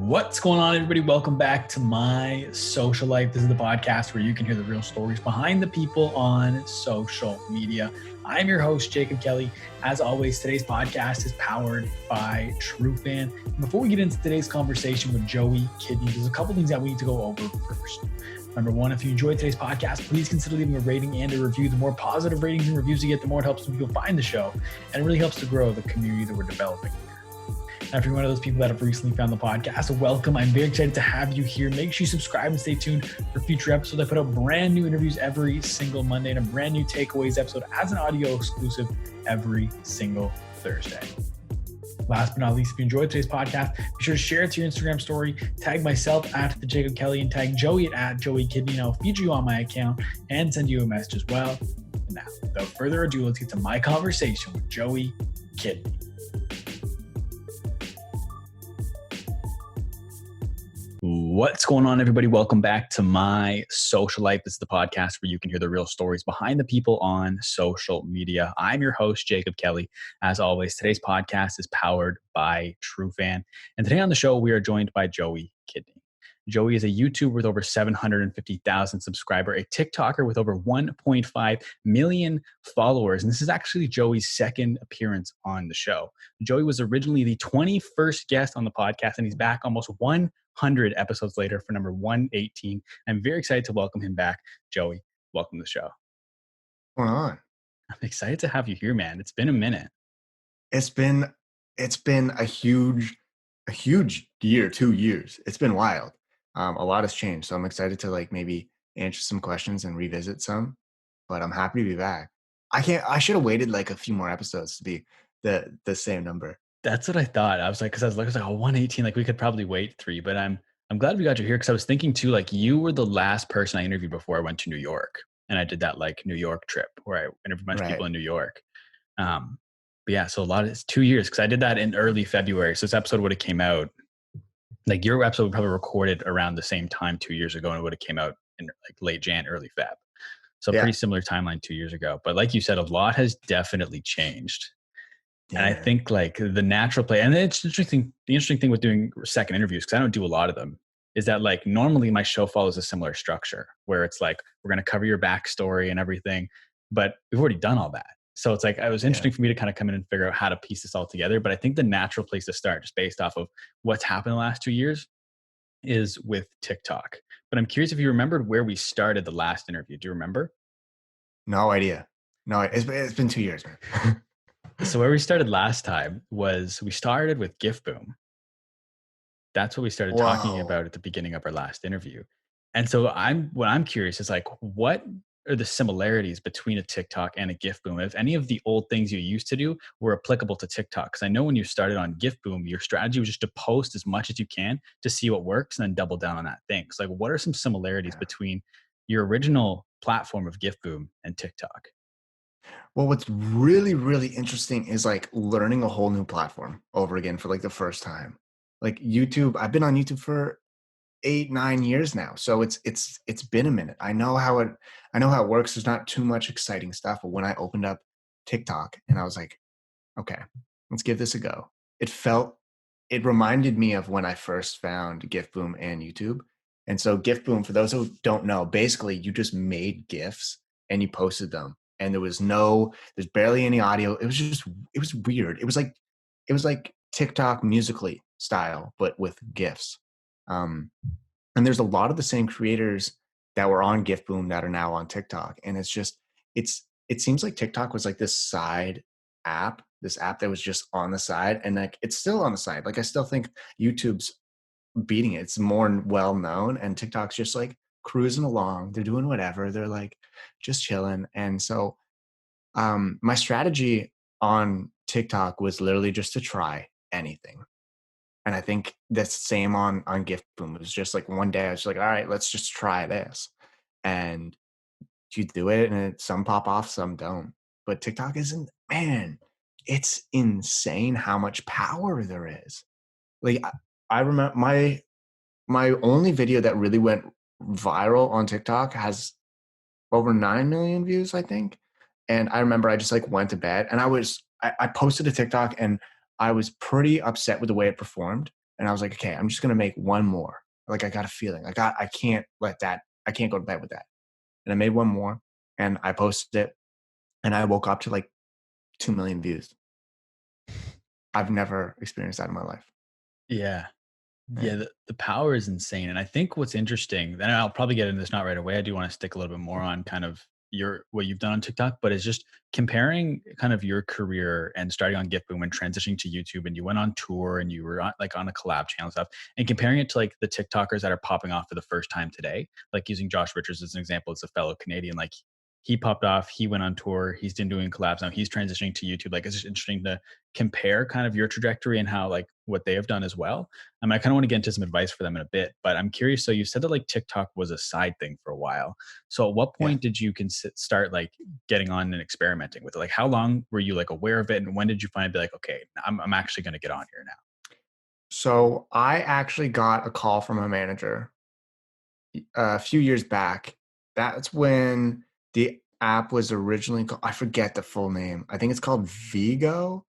What's going on, everybody? Welcome back to My Social Life. This is the podcast where you can hear the real stories behind the people on social media. I'm your host, Jacob Kelly. As always, today's podcast is powered by TRUFAN. And before we get into today's conversation with Joey Kidney, there's a couple things that we need to go over first. Number one, if you enjoyed today's podcast, please consider leaving a rating and a review. The more positive ratings and reviews you get, the more it helps people find the show, and it really helps to grow the community that we're developing. If you're one of those people that have recently found the podcast, welcome. I'm very excited to have you here. Make sure you subscribe and stay tuned for future episodes. I put out brand new interviews every single Monday and a brand new takeaways episode as an audio exclusive every single Thursday. Last but not least, if you enjoyed today's podcast, be sure to share it to your Instagram story, tag myself at the Jacob Kelly and tag Joey at Joey Kidney, and I'll feature you on my account and send you a message as well. And now, without further ado, let's get to my conversation with Joey Kidney. What's going on, everybody? Welcome back to My Social Life. This is the podcast where you can hear the real stories behind the people on social media. I'm your host, Jacob Kelly. As always, today's podcast is powered by TRUFAN. And today on the show, we are joined by Joey Kidney. Joey is a YouTuber with over 750,000 subscribers, a TikToker with over 1.5 million followers. And this is actually Joey's second appearance on the show. Joey was originally the 21st guest on the podcast, and he's back almost 100 episodes later for number 118. I'm very excited to welcome him back. Joey, welcome to the show. What's going on? I'm excited to have you here, man. It's been a minute. It's been a huge year, 2 years. It's been wild. A lot has changed. So I'm excited to maybe answer some questions and revisit some, but I'm happy to be back. I should have waited a few more episodes to be the same number. That's what I thought. I was like, I was like, oh, 118, we could probably wait 3, but I'm glad we got you here. Cause I was thinking too, you were the last person I interviewed before I went to New York, and I did that New York trip where I interviewed a bunch of people in New York. But yeah, so it's 2 years. Cause I did that in early February. So this episode would have came out, your episode would probably recorded around the same time 2 years ago, and it would have came out in late Jan, early Feb. So pretty similar timeline 2 years ago. But like you said, a lot has definitely changed. Yeah. And I think the natural play, and it's interesting. The interesting thing with doing second interviews, because I don't do a lot of them, is that normally my show follows a similar structure where it's we're going to cover your backstory and everything, but we've already done all that. So it's it was interesting for me to kind of come in and figure out how to piece this all together. But I think the natural place to start, just based off of what's happened in the last 2 years, is with TikTok. But I'm curious if you remembered where we started the last interview. Do you remember? No idea. No, it's been 2 years, man. So where we started last time was we started with Gift Boom. That's what we started talking about at the beginning of our last interview. And so what I'm curious is what are the similarities between a TikTok and a Gift Boom? If any of the old things you used to do were applicable to TikTok, because I know when you started on Gift Boom, your strategy was just to post as much as you can to see what works and then double down on that thing. So what are some similarities between your original platform of Gift Boom and TikTok? Well, what's really, really interesting is learning a whole new platform over again for the first time. YouTube, I've been on YouTube for 8-9 years now. So it's been a minute. I know how it works. There's not too much exciting stuff. But when I opened up TikTok and I was like, okay, let's give this a go. It reminded me of when I first found Gift Boom and YouTube. And so Gift Boom, for those who don't know, basically you just made GIFs and you posted them. And there's barely any audio. It was weird. It was like TikTok Musical.ly style, but with GIFs. And there's a lot of the same creators that were on Gift Boom that are now on TikTok. And it seems like TikTok was this side app, this app that was just on the side. And it's still on the side. I still think YouTube's beating it. It's more well known, and TikTok's just cruising along. They're doing whatever. They're just chilling. And so my strategy on TikTok was literally just to try anything. And I think that's the same on Gift Boom. It was just one day I was all right, let's just try this. And you do it, and some pop off, some don't. But TikTok isn't, man, it's insane how much power there is. I remember my only video that really went viral on TikTok has over 9 million views, I think. And I remember I just went to bed, and I posted a TikTok, and I was pretty upset with the way it performed. And I was like, okay, I'm just gonna make one more. Like I got a feeling. I can't let that, I can't go to bed with that. And I made one more and I posted it and I woke up to like 2 million views. I've never experienced that in my life. Yeah. Yeah. Yeah, the power is insane. And I think what's interesting, then I'll probably get into this not right away. I do want to stick a little bit more on kind of your what you've done on TikTok, but it's just comparing kind of your career and starting on Gift Boom and transitioning to YouTube, and you went on tour and you were on, like on a collab channel and stuff, and comparing it to like the TikTokers that are popping off for the first time today, like using Josh Richards as an example, as a fellow Canadian, like he popped off, he went on tour, he's been doing collabs now, he's transitioning to YouTube. Like it's just interesting to compare kind of your trajectory and how like what they have done as well. I kind of want to get into some advice for them in a bit, but I'm curious. So you said that like TikTok was a side thing for a while. So at what Yeah. point did you start like getting on and experimenting with it? Like how long were you like aware of it, and when did you finally be like, okay, I'm actually going to get on here now? So I actually got a call from a manager a few years back. That's when the app was originally called, I forget the full name. I think it's called Vigo.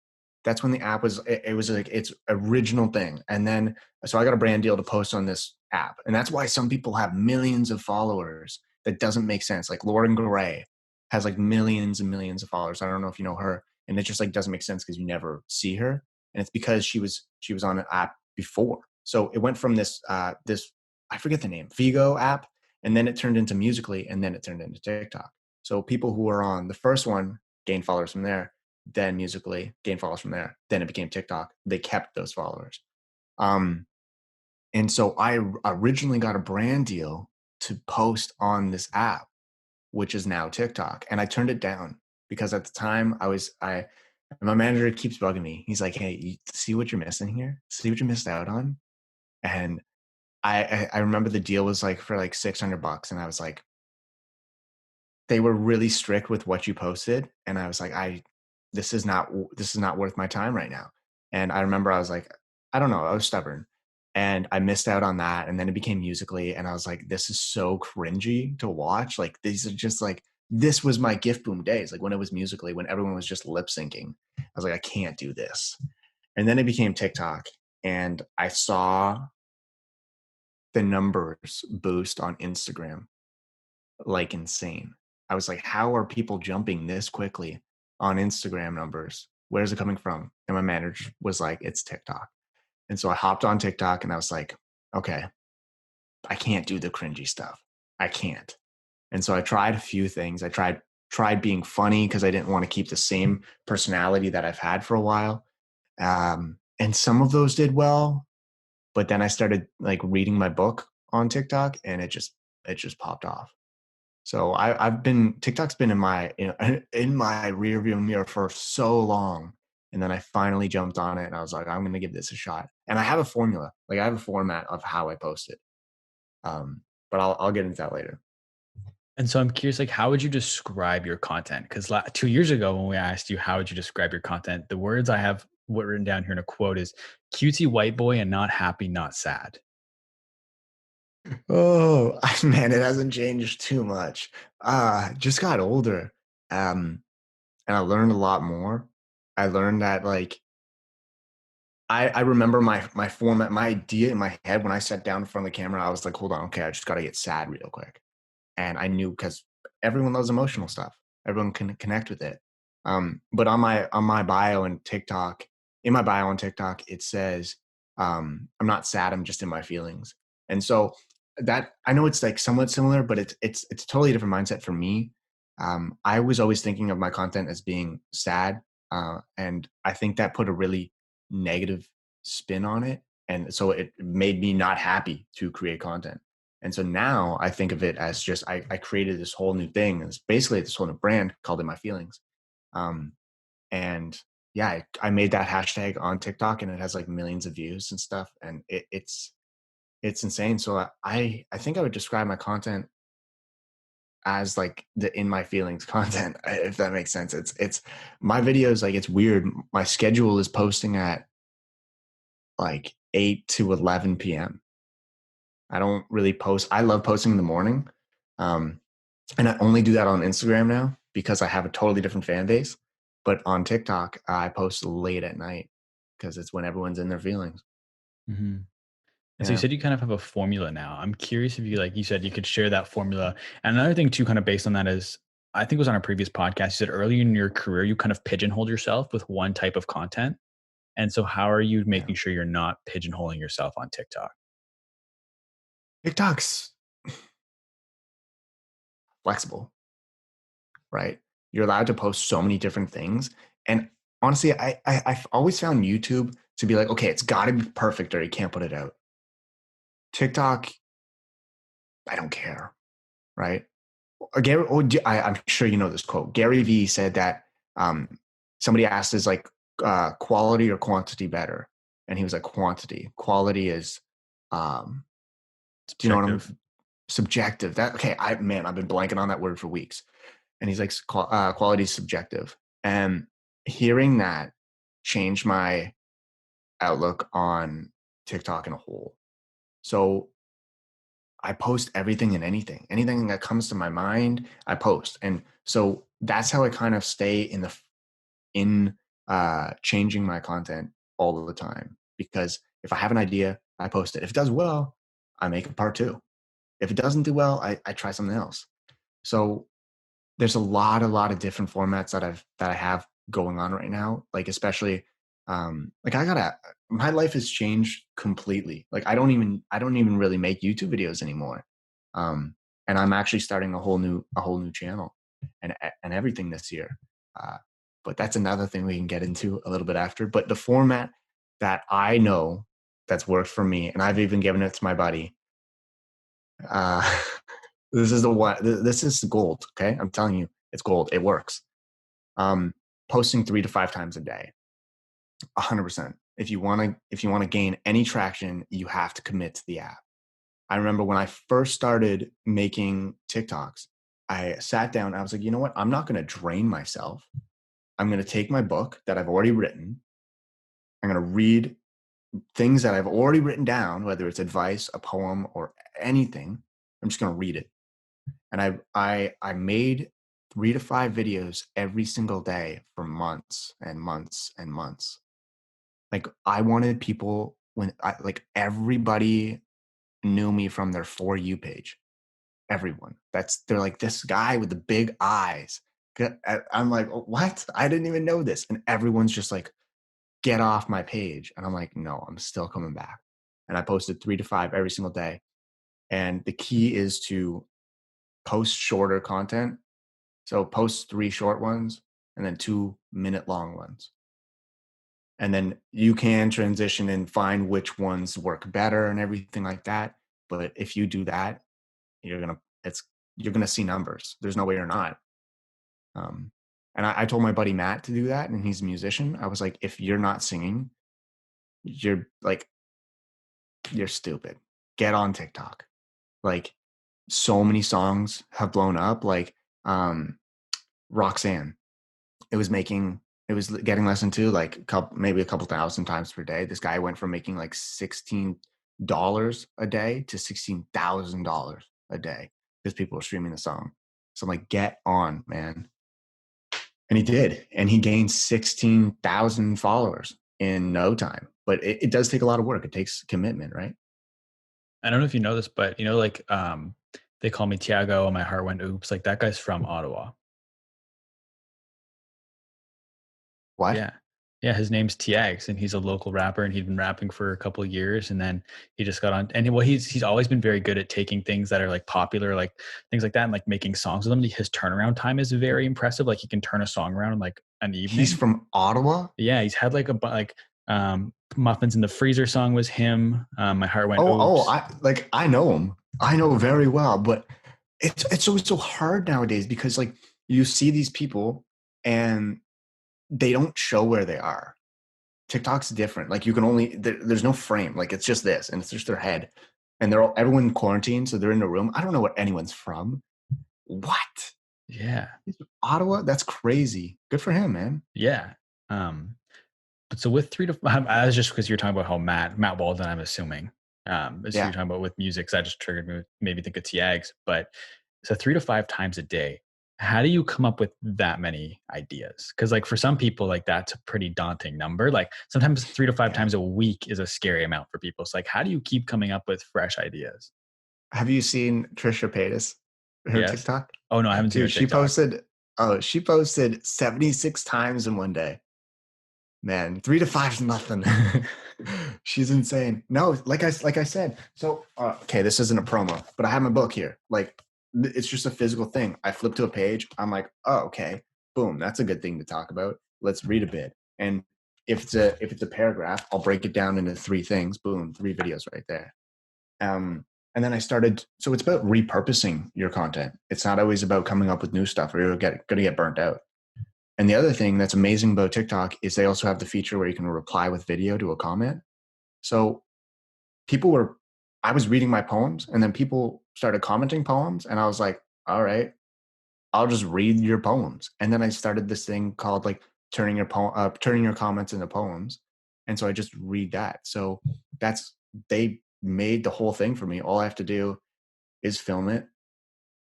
That's when the app was, it was like its original thing. And then, so I got a brand deal to post on this app. And that's why some people have millions of followers. That doesn't make sense. Like Lauren Gray has like millions and millions of followers. I don't know if you know her. And it just like doesn't make sense because you never see her. And it's because she was on an app before. So it went from this I forget the name, Vigo app, and then it turned into Musically, and then it turned into TikTok. So people who were on the first one gained followers from there, then Musically gained followers from there, then it became TikTok. They kept those followers. Um, and so I originally got a brand deal to post on this app, which is now TikTok, and I turned it down because at the time I my manager keeps bugging me. He's like, "Hey, you see what you're missing here? See what you missed out on?" And I remember the deal was like for like $600, and I was like, they were really strict with what you posted, and I was like, this is not worth my time right now. And I remember I was like, I don't know, I was stubborn, and I missed out on that, and then it became Musically, and I was like, this is so cringy to watch. Like these are just like this was my Gift Boom days, like when it was Musically, when everyone was just lip syncing. I was like, I can't do this. And then it became TikTok, and I saw the numbers boost on Instagram like insane. I was like, how are people jumping this quickly on Instagram numbers? Where's it coming from? And my manager was like, it's TikTok. And so I hopped on TikTok and I was like, okay, I can't do the cringy stuff. I can't. And so I tried a few things. I tried being funny because I didn't want to keep the same personality that I've had for a while. And some of those did well, but then I started like reading my book on TikTok, and it just popped off. So I've been TikTok's been in my in my rearview mirror for so long, and then I finally jumped on it, and I was like, I'm going to give this a shot. And I have a formula, like I have a format of how I post it. Um, but I'll get into that later. And so I'm curious, like, how would you describe your content? Because 2 years ago, when we asked you how would you describe your content, the words I have written down here in a quote is "cutesy white boy and not happy, not sad." Oh man, it hasn't changed too much. Just got older, um, and I learned a lot more. I learned that like I remember my format, my idea in my head when I sat down in front of the camera. I was like, hold on, okay, I just got to get sad real quick. And I knew because everyone loves emotional stuff. Everyone can connect with it. But on my bio and TikTok, in my bio on TikTok, it says, "I'm not sad. I'm just in my feelings." And so that I know it's like somewhat similar, but it's a totally different mindset for me. I was always thinking of my content as being sad, and I think that put a really negative spin on it, and so it made me not happy to create content. And so now I think of it as just I created this whole new thing. It's basically this whole new brand called In My Feelings. Um, and yeah, I made that hashtag on TikTok, and it has like millions of views and stuff. And it's insane. So I think I would describe my content as like the In My Feelings content, if that makes sense. It's my videos, like it's weird. My schedule is posting at like 8 to 11 p.m. I don't really post. I love posting in the morning. Um, And I only do that on Instagram now because I have a totally different fan base. But on TikTok, I post late at night because it's when everyone's in their feelings. Mhm. And so you Yeah. said you kind of have a formula now. I'm curious if you like you said you could share that formula. And another thing too, kind of based on that is I think it was on a previous podcast. You said earlier in your career you kind of pigeonholed yourself with one type of content. And so how are you Yeah. making sure you're not pigeonholing yourself on TikTok? TikTok's flexible, right? You're allowed to post so many different things. And honestly, I've always found YouTube to be like, okay, it's got to be perfect or you can't put it out. TikTok, I don't care, right? I'm sure you know this quote. Gary Vee said that um, somebody asked, is like quality or quantity better? And he was like, quantity. Quality is, um, do you know what Subjective. I'm subjective? That okay? I've been blanking on that word for weeks. And he's like, quality is subjective. And hearing that changed my outlook on TikTok in a whole. So I post everything and anything that comes to my mind, I post. And so that's how I kind of stay in changing my content all the time. Because if I have an idea, I post it. If it does well, I make a part two. If it doesn't do well, I try something else. So there's a lot of different formats that I have going on right now. Like especially like my life has changed completely. Like I don't even really make YouTube videos anymore. Um and I'm actually starting a whole new channel and everything this year. Uh but that's another thing we can get into a little bit after. But the format that I know that's worked for me, and I've even given it to my buddy, uh this is the one. This is gold. Okay, I'm telling you, it's gold. It works. Um, Posting 3 to 5 times a day, 100%. If you want to gain any traction, you have to commit to the app. I remember when I first started making TikToks, I sat down. I was like, you know what? I'm not going to drain myself. I'm going to take my book that I've already written. I'm going to read things that I've already written down, whether it's advice, a poem, or anything. I'm just going to read it. And I made 3 to 5 videos every single day for months and months and months. Like I wanted people like everybody knew me from their For You page. Everyone. They're like this guy with the big eyes. I'm like, what? I didn't even know this. And everyone's just like, get off my page. And I'm like, no, I'm still coming back. And I posted 3 to 5 every single day. And the key is to post shorter content. So post 3 short ones and then 2 minute long ones. And then you can transition and find which ones work better and everything like that. But if you do that, you're gonna it's you're gonna see numbers. There's no way you're not. Um, and I told my buddy Matt to do that, and he's a musician. I was like, if you're not singing, you're like you're stupid. Get on TikTok. Like so many songs have blown up. Like Roxanne, it was getting listened to like maybe a couple thousand times per day. This guy went from making like $16 a day to $16,000 a day because people were streaming the song. So I'm like, get on, man. And he did. And he gained 16,000 followers in no time. But it does take a lot of work. It takes commitment, right? I don't know if you know this, but like they call me Tiago, my heart went oops. Like that guy's from Ottawa. What? Yeah. Yeah, his name's TX and he's a local rapper and he'd been rapping for a couple of years and then he just got on and he's always been very good at taking things that are like popular, like things like that and like making songs with them. His turnaround time is very impressive. Like he can turn a song around in like an He's evening. from Ottawa? Yeah, he's had like Muffins in the Freezer song was him. My heart went Oh, oops. I know him. I know very well, but it's always so hard nowadays because like you see these people and they don't show where they are. TikTok's different. Like you can only there's no frame. Like it's just this, and it's just their head, and everyone quarantined, so they're in a room. I don't know what anyone's from. What? Yeah. He's from Ottawa? That's crazy. Good for him, man. Yeah. But so with 3 to 5, I was just because you're talking about how Matt Walden, I'm assuming, is who you're Yeah. talking about with music. So I just triggered me, maybe think of TAGs, but so 3 to 5 times a day. How do you come up with that many ideas? Because like for some people, like that's a pretty daunting number. Like sometimes 3 to 5 times a week is a scary amount for people. So like, how do you keep coming up with fresh ideas? Have you seen Trisha Paytas, her Yes. TikTok? Oh no, I haven't seen her Dude, TikTok. she posted 76 times in one day. Man, 3 to 5 is nothing. She's insane. No, like I said. So okay, this isn't a promo, but I have my book here. Like it's just a physical thing. I flip to a page. I'm like, oh, okay, boom, that's a good thing to talk about. Let's read a bit. And if it's a paragraph, I'll break it down into 3 things. Boom, 3 videos right there. And then I started. So it's about repurposing your content. It's not always about coming up with new stuff, or you're gonna get burnt out. And the other thing that's amazing about TikTok is they also have the feature where you can reply with video to a comment. So I was reading my poems and then people started commenting poems and I was like, all right, I'll just read your poems. And then I started this thing called like turning your comments into poems. And so I just read that. So they made the whole thing for me. All I have to do is film it,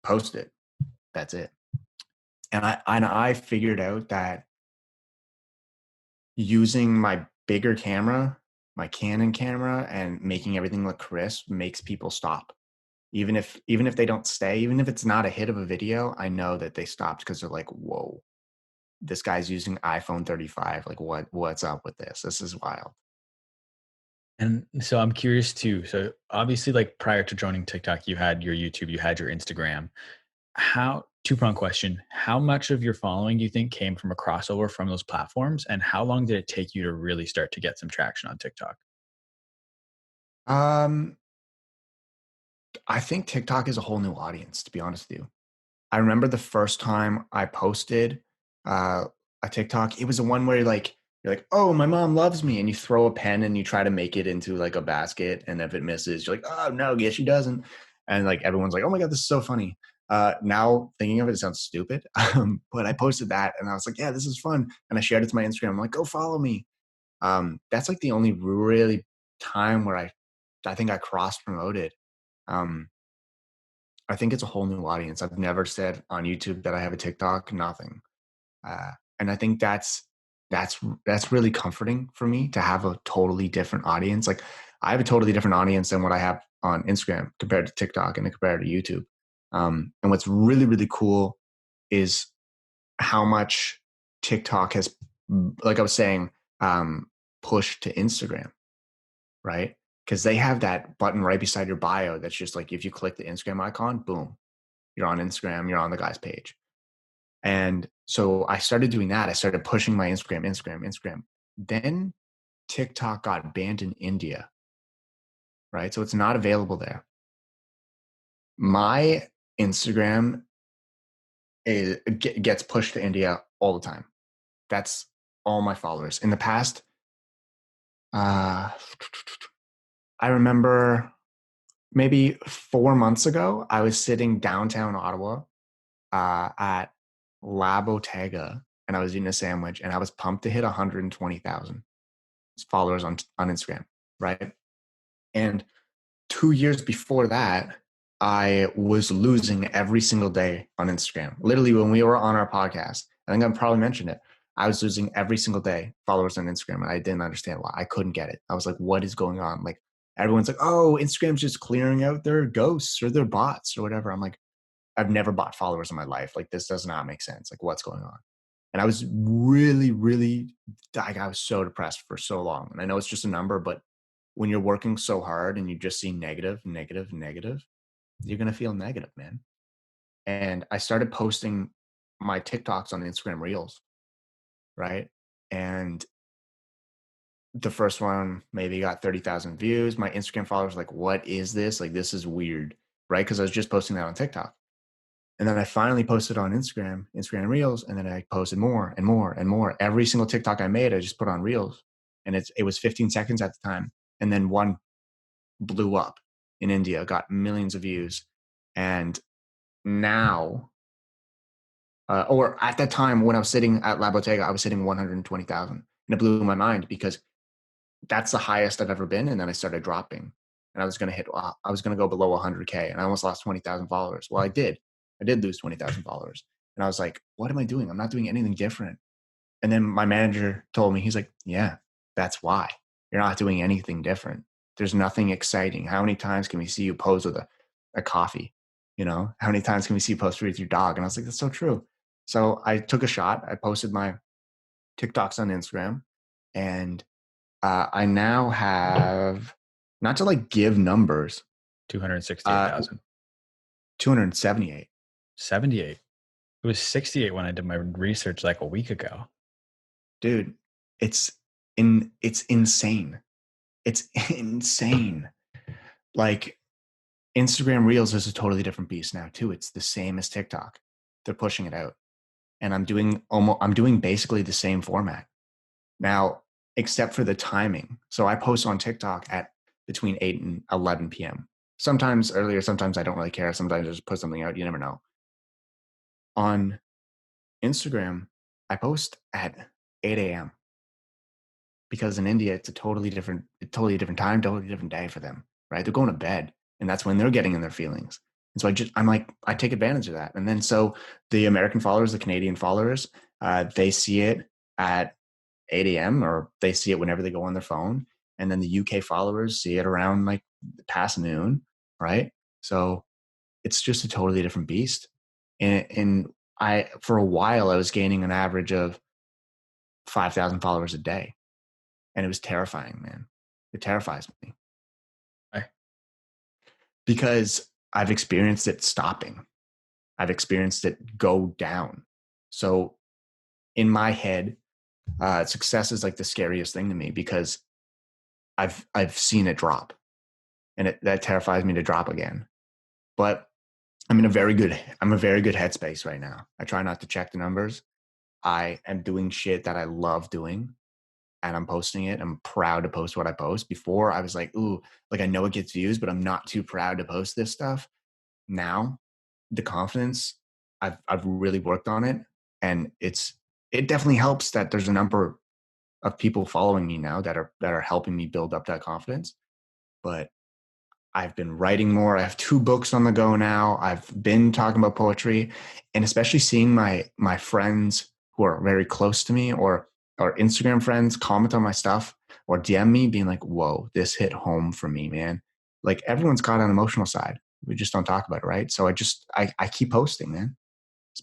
post it. That's it. And I figured out that using my bigger camera, my Canon camera, and making everything look crisp makes people stop. Even if they don't stay, even if it's not a hit of a video, I know that they stopped because they're like, whoa, this guy's using iPhone 35. Like what's up with this? This is wild. And so I'm curious too. So obviously, like prior to joining TikTok, you had your YouTube, you had your Instagram. How two-prong question. How much of your following do you think came from a crossover from those platforms? And how long did it take you to really start to get some traction on TikTok? Um, I think TikTok is a whole new audience, to be honest with you. I remember the first time I posted uh, a TikTok. It was the one where you're like, oh, my mom loves me, and you throw a pen and you try to make it into like a basket, and if it misses, you're like, oh no, yeah, she doesn't, and like everyone's like, oh my god, this is so funny. Now thinking of it, it sounds stupid, but I posted that, and I was like, yeah, this is fun, and I shared it to my Instagram. I'm like, go follow me. That's like the only really time where I think I cross promoted. Um, I think it's a whole new audience. I've never said on YouTube that I have a TikTok, nothing. And I think that's really comforting for me to have a totally different audience. Like I have a totally different audience than what I have on Instagram compared to TikTok and compared to YouTube. And what's really, really cool is how much TikTok has, like I was saying, pushed to Instagram, right? Because they have that button right beside your bio that's just like if you click the Instagram icon, boom, you're on Instagram, you're on the guy's page. And so I started doing that. I started pushing my Instagram. Then TikTok got banned in India, right? So it's not available there. My Instagram gets pushed to India all the time. That's all my followers. In the past, uh, I remember maybe 4 months ago, I was sitting downtown Ottawa at La Bottega and I was eating a sandwich and I was pumped to hit 120,000 followers on Instagram, right? And 2 years before that, I was losing every single day on Instagram. Literally, when we were on our podcast, I think I probably mentioned it. I was losing every single day followers on Instagram, and I didn't understand why. I couldn't get it. I was like, "What is going on?" Like everyone's like, "Oh, Instagram's just clearing out their ghosts or their bots or whatever." I'm like, I've never bought followers in my life. Like this does not make sense. Like what's going on? And I was really, really like I was so depressed for so long. And I know it's just a number, but when you're working so hard and you just see negative, negative, negative, you're gonna feel negative, man. And I started posting my TikToks on Instagram Reels, right? And the first one maybe got 30,000 views. My Instagram followers were like, what is this? Like this is weird, right? Because I was just posting that on TikTok. And then I finally posted on Instagram Reels, and then I posted more and more and more. Every single TikTok I made, I just put on Reels, and it was 15 seconds at the time, and then one blew up in India, got millions of views, and now, or at that time when I was sitting at La Bottega, I was sitting 120,000, and it blew my mind because that's the highest I've ever been, and then I started dropping, and I was gonna go below 100K, and I almost lost 20,000 followers. Well, I did lose 20,000 followers. And I was like, what am I doing? I'm not doing anything different. And then my manager told me, he's like, yeah, that's why. You're not doing anything different. There's nothing exciting. How many times can we see you pose with a coffee? You know, how many times can we see you post with your dog? And I was like, that's so true. So I took a shot. I posted my TikToks on Instagram, and I now have, not to like give numbers, 268,000. 278. 78. It was 68 when I did my research like a week ago. Dude, it's it's insane. It's insane. Like, Instagram Reels is a totally different beast now too. It's the same as TikTok. They're pushing it out. And I'm doing basically the same format. Now, except for the timing. So I post on TikTok at between 8 and 11 p.m. Sometimes earlier, sometimes I don't really care. Sometimes I just put something out. You never know. On Instagram, I post at 8 a.m. because in India, it's a totally different time, totally different day for them, right? They're going to bed, and that's when they're getting in their feelings. And so I'm like, I take advantage of that. And then so the American followers, the Canadian followers, they see it at 8 a.m. or they see it whenever they go on their phone. And then the UK followers see it around like past noon, right? So it's just a totally different beast. And for a while, I was gaining an average of 5,000 followers a day. And it was terrifying, man. It terrifies me. Why? Because I've experienced it stopping. I've experienced it go down. So in my head, success is like the scariest thing to me because I've seen it drop, and that terrifies me to drop again. But I'm a very good headspace right now. I try not to check the numbers. I am doing shit that I love doing, and I'm posting it. I'm proud to post what I post. Before I was like, ooh, like I know it gets views, but I'm not too proud to post this stuff. Now, the confidence, I've really worked on it, and it definitely helps that there's a number of people following me now that are helping me build up that confidence. But I've been writing more. I have 2 books on the go now. I've been talking about poetry, and especially seeing my friends who are very close to me or Instagram friends comment on my stuff or DM me being like, whoa, this hit home for me, man. Like, everyone's got an emotional side. We just don't talk about it, right? So I keep posting, man.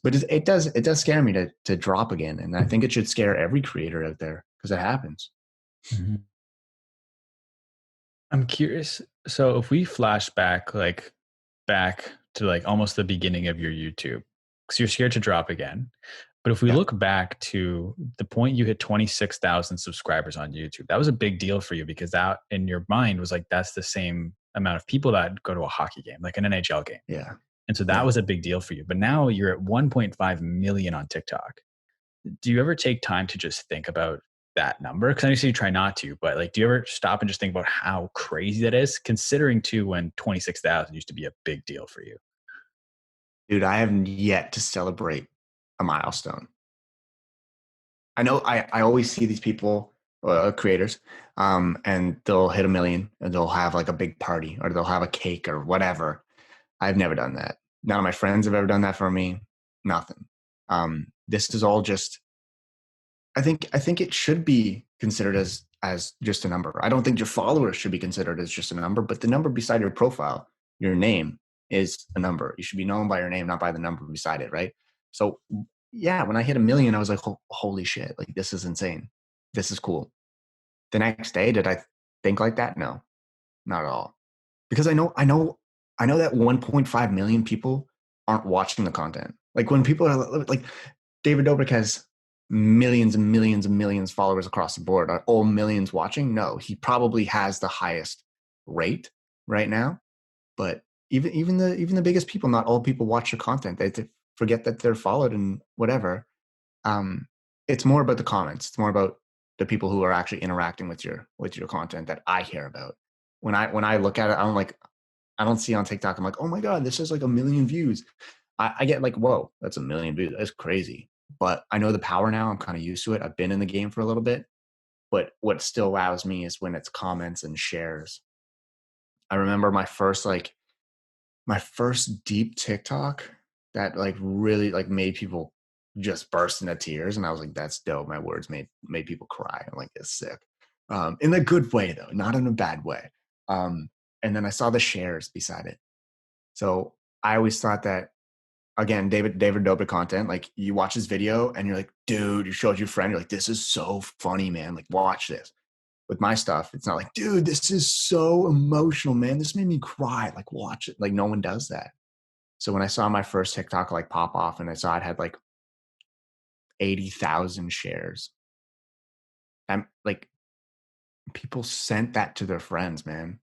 But it does scare me to drop again. And I think it should scare every creator out there because it happens. Mm-hmm. I'm curious. So if we flash back, like back to like almost the beginning of your YouTube, because you're scared to drop again. But if we Yeah. look back to the point you hit 26,000 subscribers on YouTube, that was a big deal for you because that in your mind was like, that's the same amount of people that go to a hockey game, like an NHL game. Yeah. And so that Yeah. was a big deal for you. But now you're at 1.5 million on TikTok. Do you ever take time to just think about that number? Because I know you say you try not to, but like, do you ever stop and just think about how crazy that is, considering too when 26,000 used to be a big deal for you? Dude, I haven't yet to celebrate a milestone. I know I always see these people, creators, and they'll hit 1 million and they'll have like a big party or they'll have a cake or whatever. I've never done that. None of my friends have ever done that for me. Nothing. This is all just, I think it should be considered as just a number. I don't think your followers should be considered as just a number, but the number beside your profile, your name, is a number. You should be known by your name, not by the number beside it, right? So yeah, when I hit 1 million, I was like, holy shit, like this is insane. This is cool. The next day, did I think like that? No, not at all. Because I know that 1.5 million people aren't watching the content. Like, when people are like, David Dobrik has millions and millions and millions of followers across the board. Are all millions watching? No, he probably has the highest rate right now. But even the biggest people, not all people watch your content. They forget that they're followed and whatever. Um, it's more about the comments. It's more about the people who are actually interacting with your content that I care about. When I look at it, I don't see on TikTok, I'm like, oh my God, this is like 1 million views. I get like, whoa, that's 1 million views. That's crazy. But I know the power now. I'm kind of used to it. I've been in the game for a little bit. But what still wows me is when it's comments and shares. I remember my first deep TikTok that like really like made people just burst into tears. And I was like, that's dope. My words made people cry. I'm like, it's sick. In a good way though, not in a bad way. And then I saw the shares beside it. So I always thought that, again, David Dobrik content, like you watch his video and you're like, dude, you showed your friend, you're like, this is so funny, man. Like, watch this. With my stuff, it's not like, dude, this is so emotional, man. This made me cry. Like, watch it. Like, no one does that. So when I saw my first TikTok like pop off and I saw it had like 80,000 shares, I'm like, people sent that to their friends, man.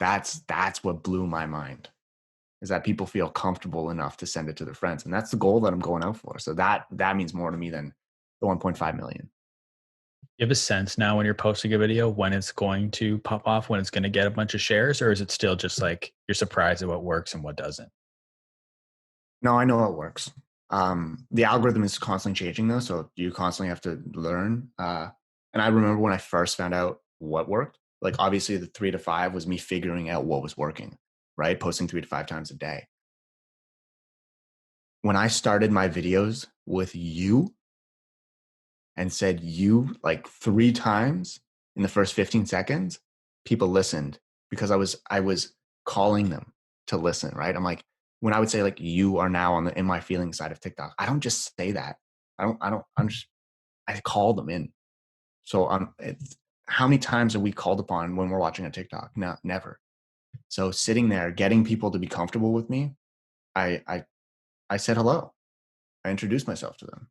That's what blew my mind, is that people feel comfortable enough to send it to their friends. And that's the goal that I'm going out for. So that means more to me than the 1.5 million. You have a sense now when you're posting a video when it's going to pop off, when it's going to get a bunch of shares, or is it still just like you're surprised at what works and what doesn't? No, I know it works. The algorithm is constantly changing though, so you constantly have to learn. And I remember when I first found out what worked, like obviously the 3 to 5 was me figuring out what was working, right? Posting 3 to 5 times a day. When I started my videos with you and said you like 3 times in the first 15 seconds, people listened because I was calling them to listen, right? I'm like, when I would say like, you are now on the in my feelings side of TikTok, I don't just say that. I call them in. So how many times are we called upon when we're watching a TikTok? No, never. So sitting there, getting people to be comfortable with me, I said hello. I introduced myself to them,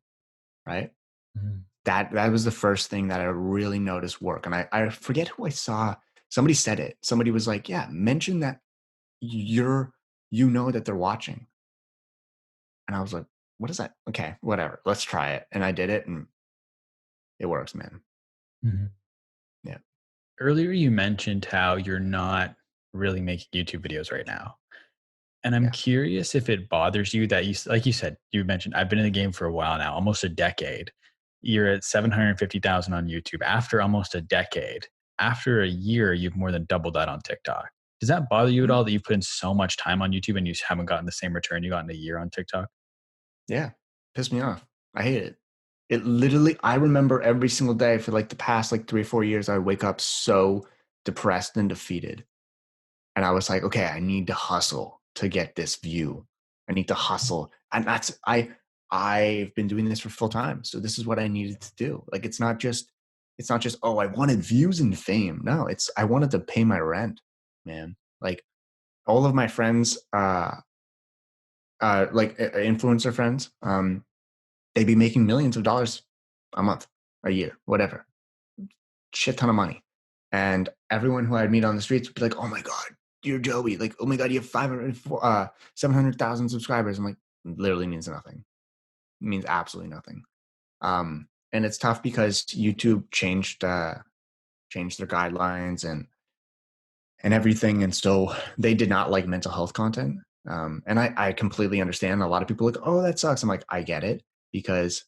right? Mhm. That was the first thing that I really noticed work. And I forget who I saw. Somebody said it. Somebody was like, yeah, mention that you know that they're watching. And I was like, what is that? Okay, whatever. Let's try it. And I did it and it works, man. Mhm. Yeah. Earlier, you mentioned how you're not really making YouTube videos right now. And I'm Yeah. curious if it bothers you that like you said, you mentioned, I've been in the game for a while now, almost a decade. You're at 750,000 on YouTube after almost a decade. After a year, you've more than doubled that on TikTok. Does that bother you at Mhm. all that you've put in so much time on YouTube and you haven't gotten the same return you got in a year on TikTok? Yeah. Pissed me off. I hate it. It literally, I remember every single day for like the past like 3 or 4 years, I would wake up so depressed and defeated. And I was like, okay, I need to hustle to get this view. I need to hustle. And I've been doing this for full time. So this is what I needed to do. Like it's not just, oh, I wanted views and fame. No, it's I wanted to pay my rent, man. Like all of my friends, influencer friends, they'd be making millions of dollars a month, a year, whatever. Shit ton of money. And everyone who I'd meet on the streets would be like, oh my God, you're Joey. Like, oh my God, you have 700,000 subscribers. I'm like, literally means nothing. It means absolutely nothing. And it's tough because YouTube changed their guidelines and everything. And so they did not like mental health content. And I completely understand. A lot of people are like, oh, that sucks. I'm like, I get it because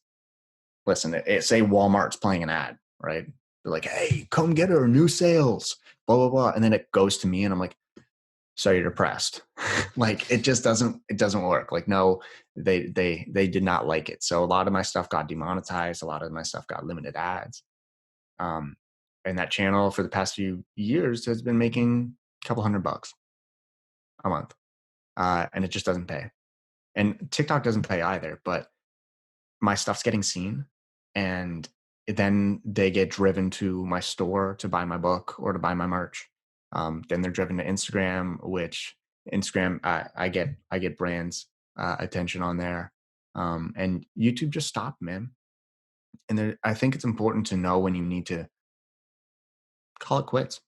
listen, say Walmart's playing an ad, right? They're like, hey, come get her, new sales, blah, blah, blah. And then it goes to me and I'm like, so you're depressed. Like it just doesn't work. Like, no, they did not like it. So a lot of my stuff got demonetized. A lot of my stuff got limited ads. Um, and that channel for the past few years has been making a couple $100 a month. And it just doesn't pay. And TikTok doesn't pay either, but my stuff's getting seen and then they get driven to my store to buy my book or to buy my merch. Then they're driven to Instagram, which Instagram, I get brands attention on there. And YouTube just stopped, man. And I think it's important to know when you need to call it quits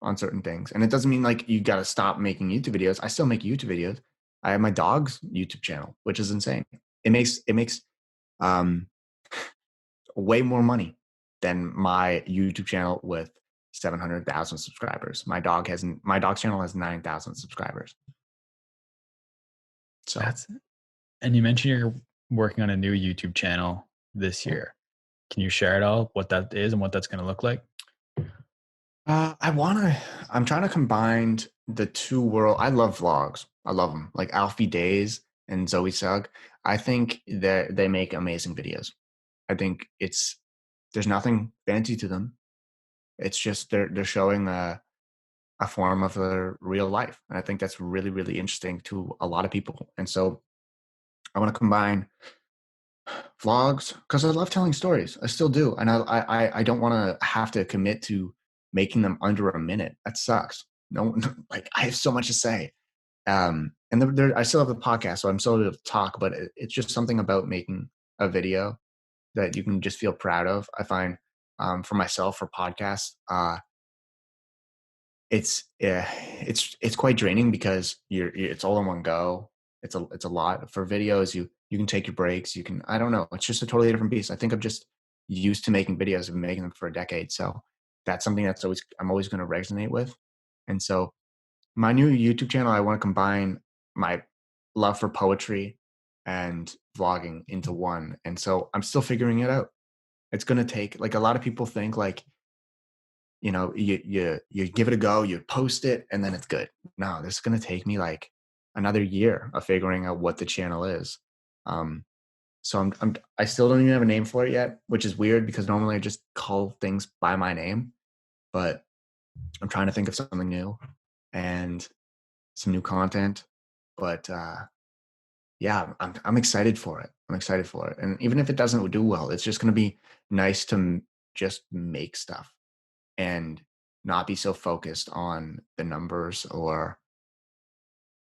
on certain things. And it doesn't mean like you got to stop making YouTube videos. I still make YouTube videos. I have my dog's YouTube channel, which is insane. It makes um, way more money than my YouTube channel with 700,000 subscribers. My dog's channel has 9,000 subscribers. So That's And you mentioned you're working on a new YouTube channel this yeah. year. Can you share at all what that is and what that's going to look like? I'm trying to combine the two world. I love vlogs. I love them. Like Alfie Days. and Zoe Sugg. I think that they make amazing videos. I think there's nothing fancy to them. It's just they're showing a form of their real life. And I think that's really, really interesting to a lot of people. And so I want to combine vlogs because I love telling stories. I still do. And I don't want to have to commit to making them under a minute. That sucks. No, like I have so much to say. And I still have the podcast, so I'm still able to talk, but it's just something about making a video that you can just feel proud of. I find for myself for podcasts, it's quite draining because it's all in one go. It's a lot. For videos. You can take your breaks. You can, I don't know. It's just a totally different beast. I think I'm just used to making videos. I've been making them for a decade. So that's something I'm always going to resonate with. And so my new YouTube channel, I want to combine my love for poetry and vlogging into one. And so I'm still figuring it out. It's going to take, like, a lot of people think like, you give it a go, you post it, and then it's good. No, this is going to take me like another year of figuring out what the channel is. Um, so I still don't even have a name for it yet, which is weird because normally I just call things by my name, but I'm trying to think of something new and some new content. But yeah, I'm excited for it. I'm excited for it. And even if it doesn't do well, it's just going to be nice to just make stuff and not be so focused on the numbers or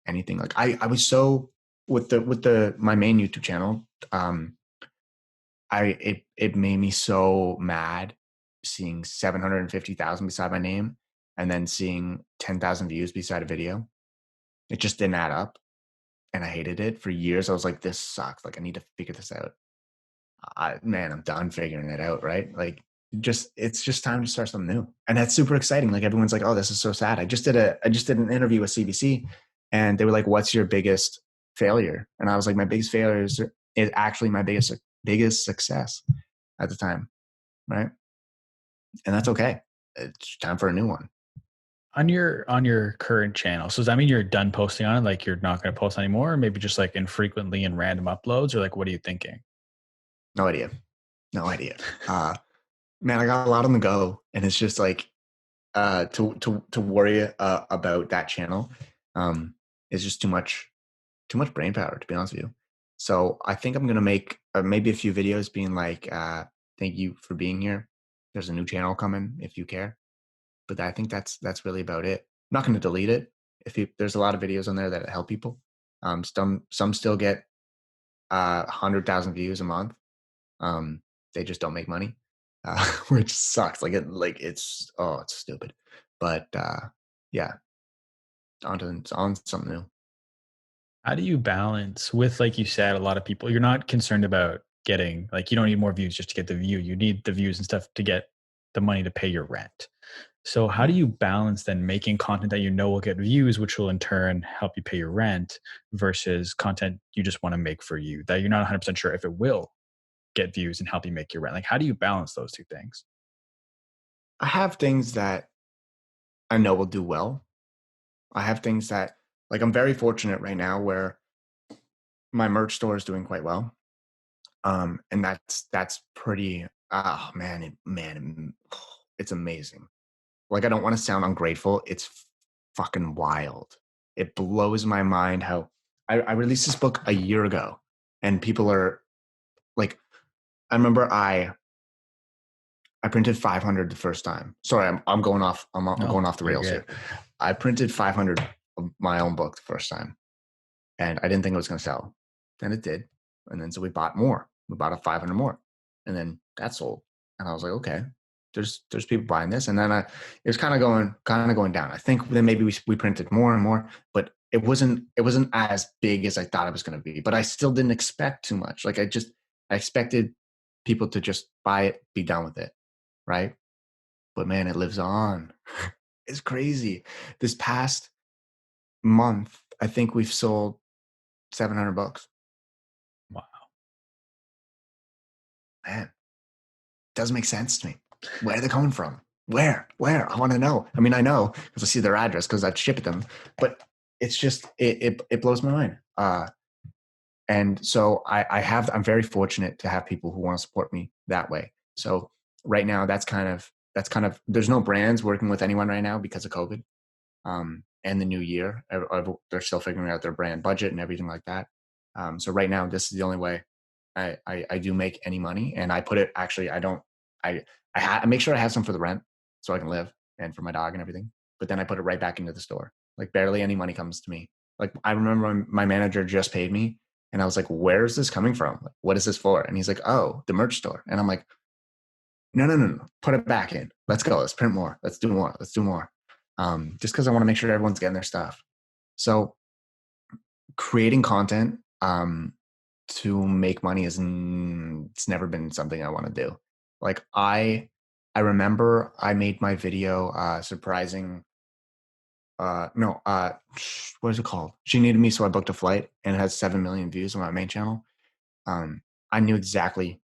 anything. Like I was so with the my main YouTube channel, it made me so mad seeing 750,000 beside my name and then seeing 10,000 views beside a video. It just didn't add up. And I hated it for years. I was like, this sucks. Like, I need to figure this out. Man, I'm done figuring it out. Right. Like, it's just time to start something new. And that's super exciting. Like, everyone's like, oh, this is so sad. I just did an interview with CBC and they were like, what's your biggest failure? And I was like, my biggest failure is actually my biggest success at the time. Right. And that's okay. It's time for a new one. On your current channel, so does that mean you're done posting on it? Like you're not going to post anymore, or maybe just like infrequently and random uploads, or like what are you thinking? No idea. No idea. Man, I got a lot on the go and it's just like, to worry about that channel is just too much brain power, to be honest with you. So I think I'm gonna make maybe a few videos being like, thank you for being here, there's a new channel coming if you care. But I think that's really about it. I'm not going to delete it. There's a lot of videos on there that help people. Some still get 100,000 views a month. They just don't make money, which sucks. It's stupid. But yeah, on something new. How do you balance with, like you said, a lot of people, you're not concerned about getting, like, you don't need more views just to get the view. You need the views and stuff to get the money to pay your rent. So how do Mhm. you balance then making content that you know will get views, which will in turn help you pay your rent, versus content you just want to make for you that you're not 100% sure if it will get views and help you make your rent? Like, how do you balance those two things? I have things that I know will do well. I have things that, like, I'm very fortunate right now where my merch store is doing quite well. And that's pretty, oh man, it's amazing. Like, I don't want to sound ungrateful. It's fucking wild. It blows my mind how I released this book a year ago and people are like, I remember I printed 500 the first time. Sorry, I'm going off. I'm No, going off the you're rails good. here. I printed 500 of my own book the first time, and I didn't think it was going to sell. Then it did, and then so we bought more. We bought a 500 more, and then that sold. And I was like, okay, there's people buying this, and then it was kind of going down. I think then maybe we printed more and more, but it wasn't as big as I thought it was going to be. But I still didn't expect too much. Like, I expected people to just buy it, be done with it, right? But man, it lives on. It's crazy. This past month, I think we've sold 700 books. Wow. Man, doesn't make sense to me. Where are they coming from? Where? I want to know. I mean, I know because I see their address because I've shipped them, but it's just, it blows my mind. And so I'm very fortunate to have people who want to support me that way. So right now there's no brands working with anyone right now because of COVID, and the new year. They're still figuring out their brand budget and everything like that. So right now, this is the only way I do make any money. And I put it, actually, I don't, I make sure I have some for the rent so I can live and for my dog and everything. But then I put it right back into the store. Like barely any money comes to me. Like I remember when my manager just paid me and I was like, where's this coming from? Like, what is this for? And he's like, oh, the merch store. And I'm like, no. Put it back in. Let's go. Let's print more. Let's do more. Let's do more. Just because I want to make sure everyone's getting their stuff. So creating content to make money it's never been something I want to do. Like I remember I made my video surprising no what is it called? She needed me, so I booked a flight, and it has 7 million views on my main channel. I knew exactly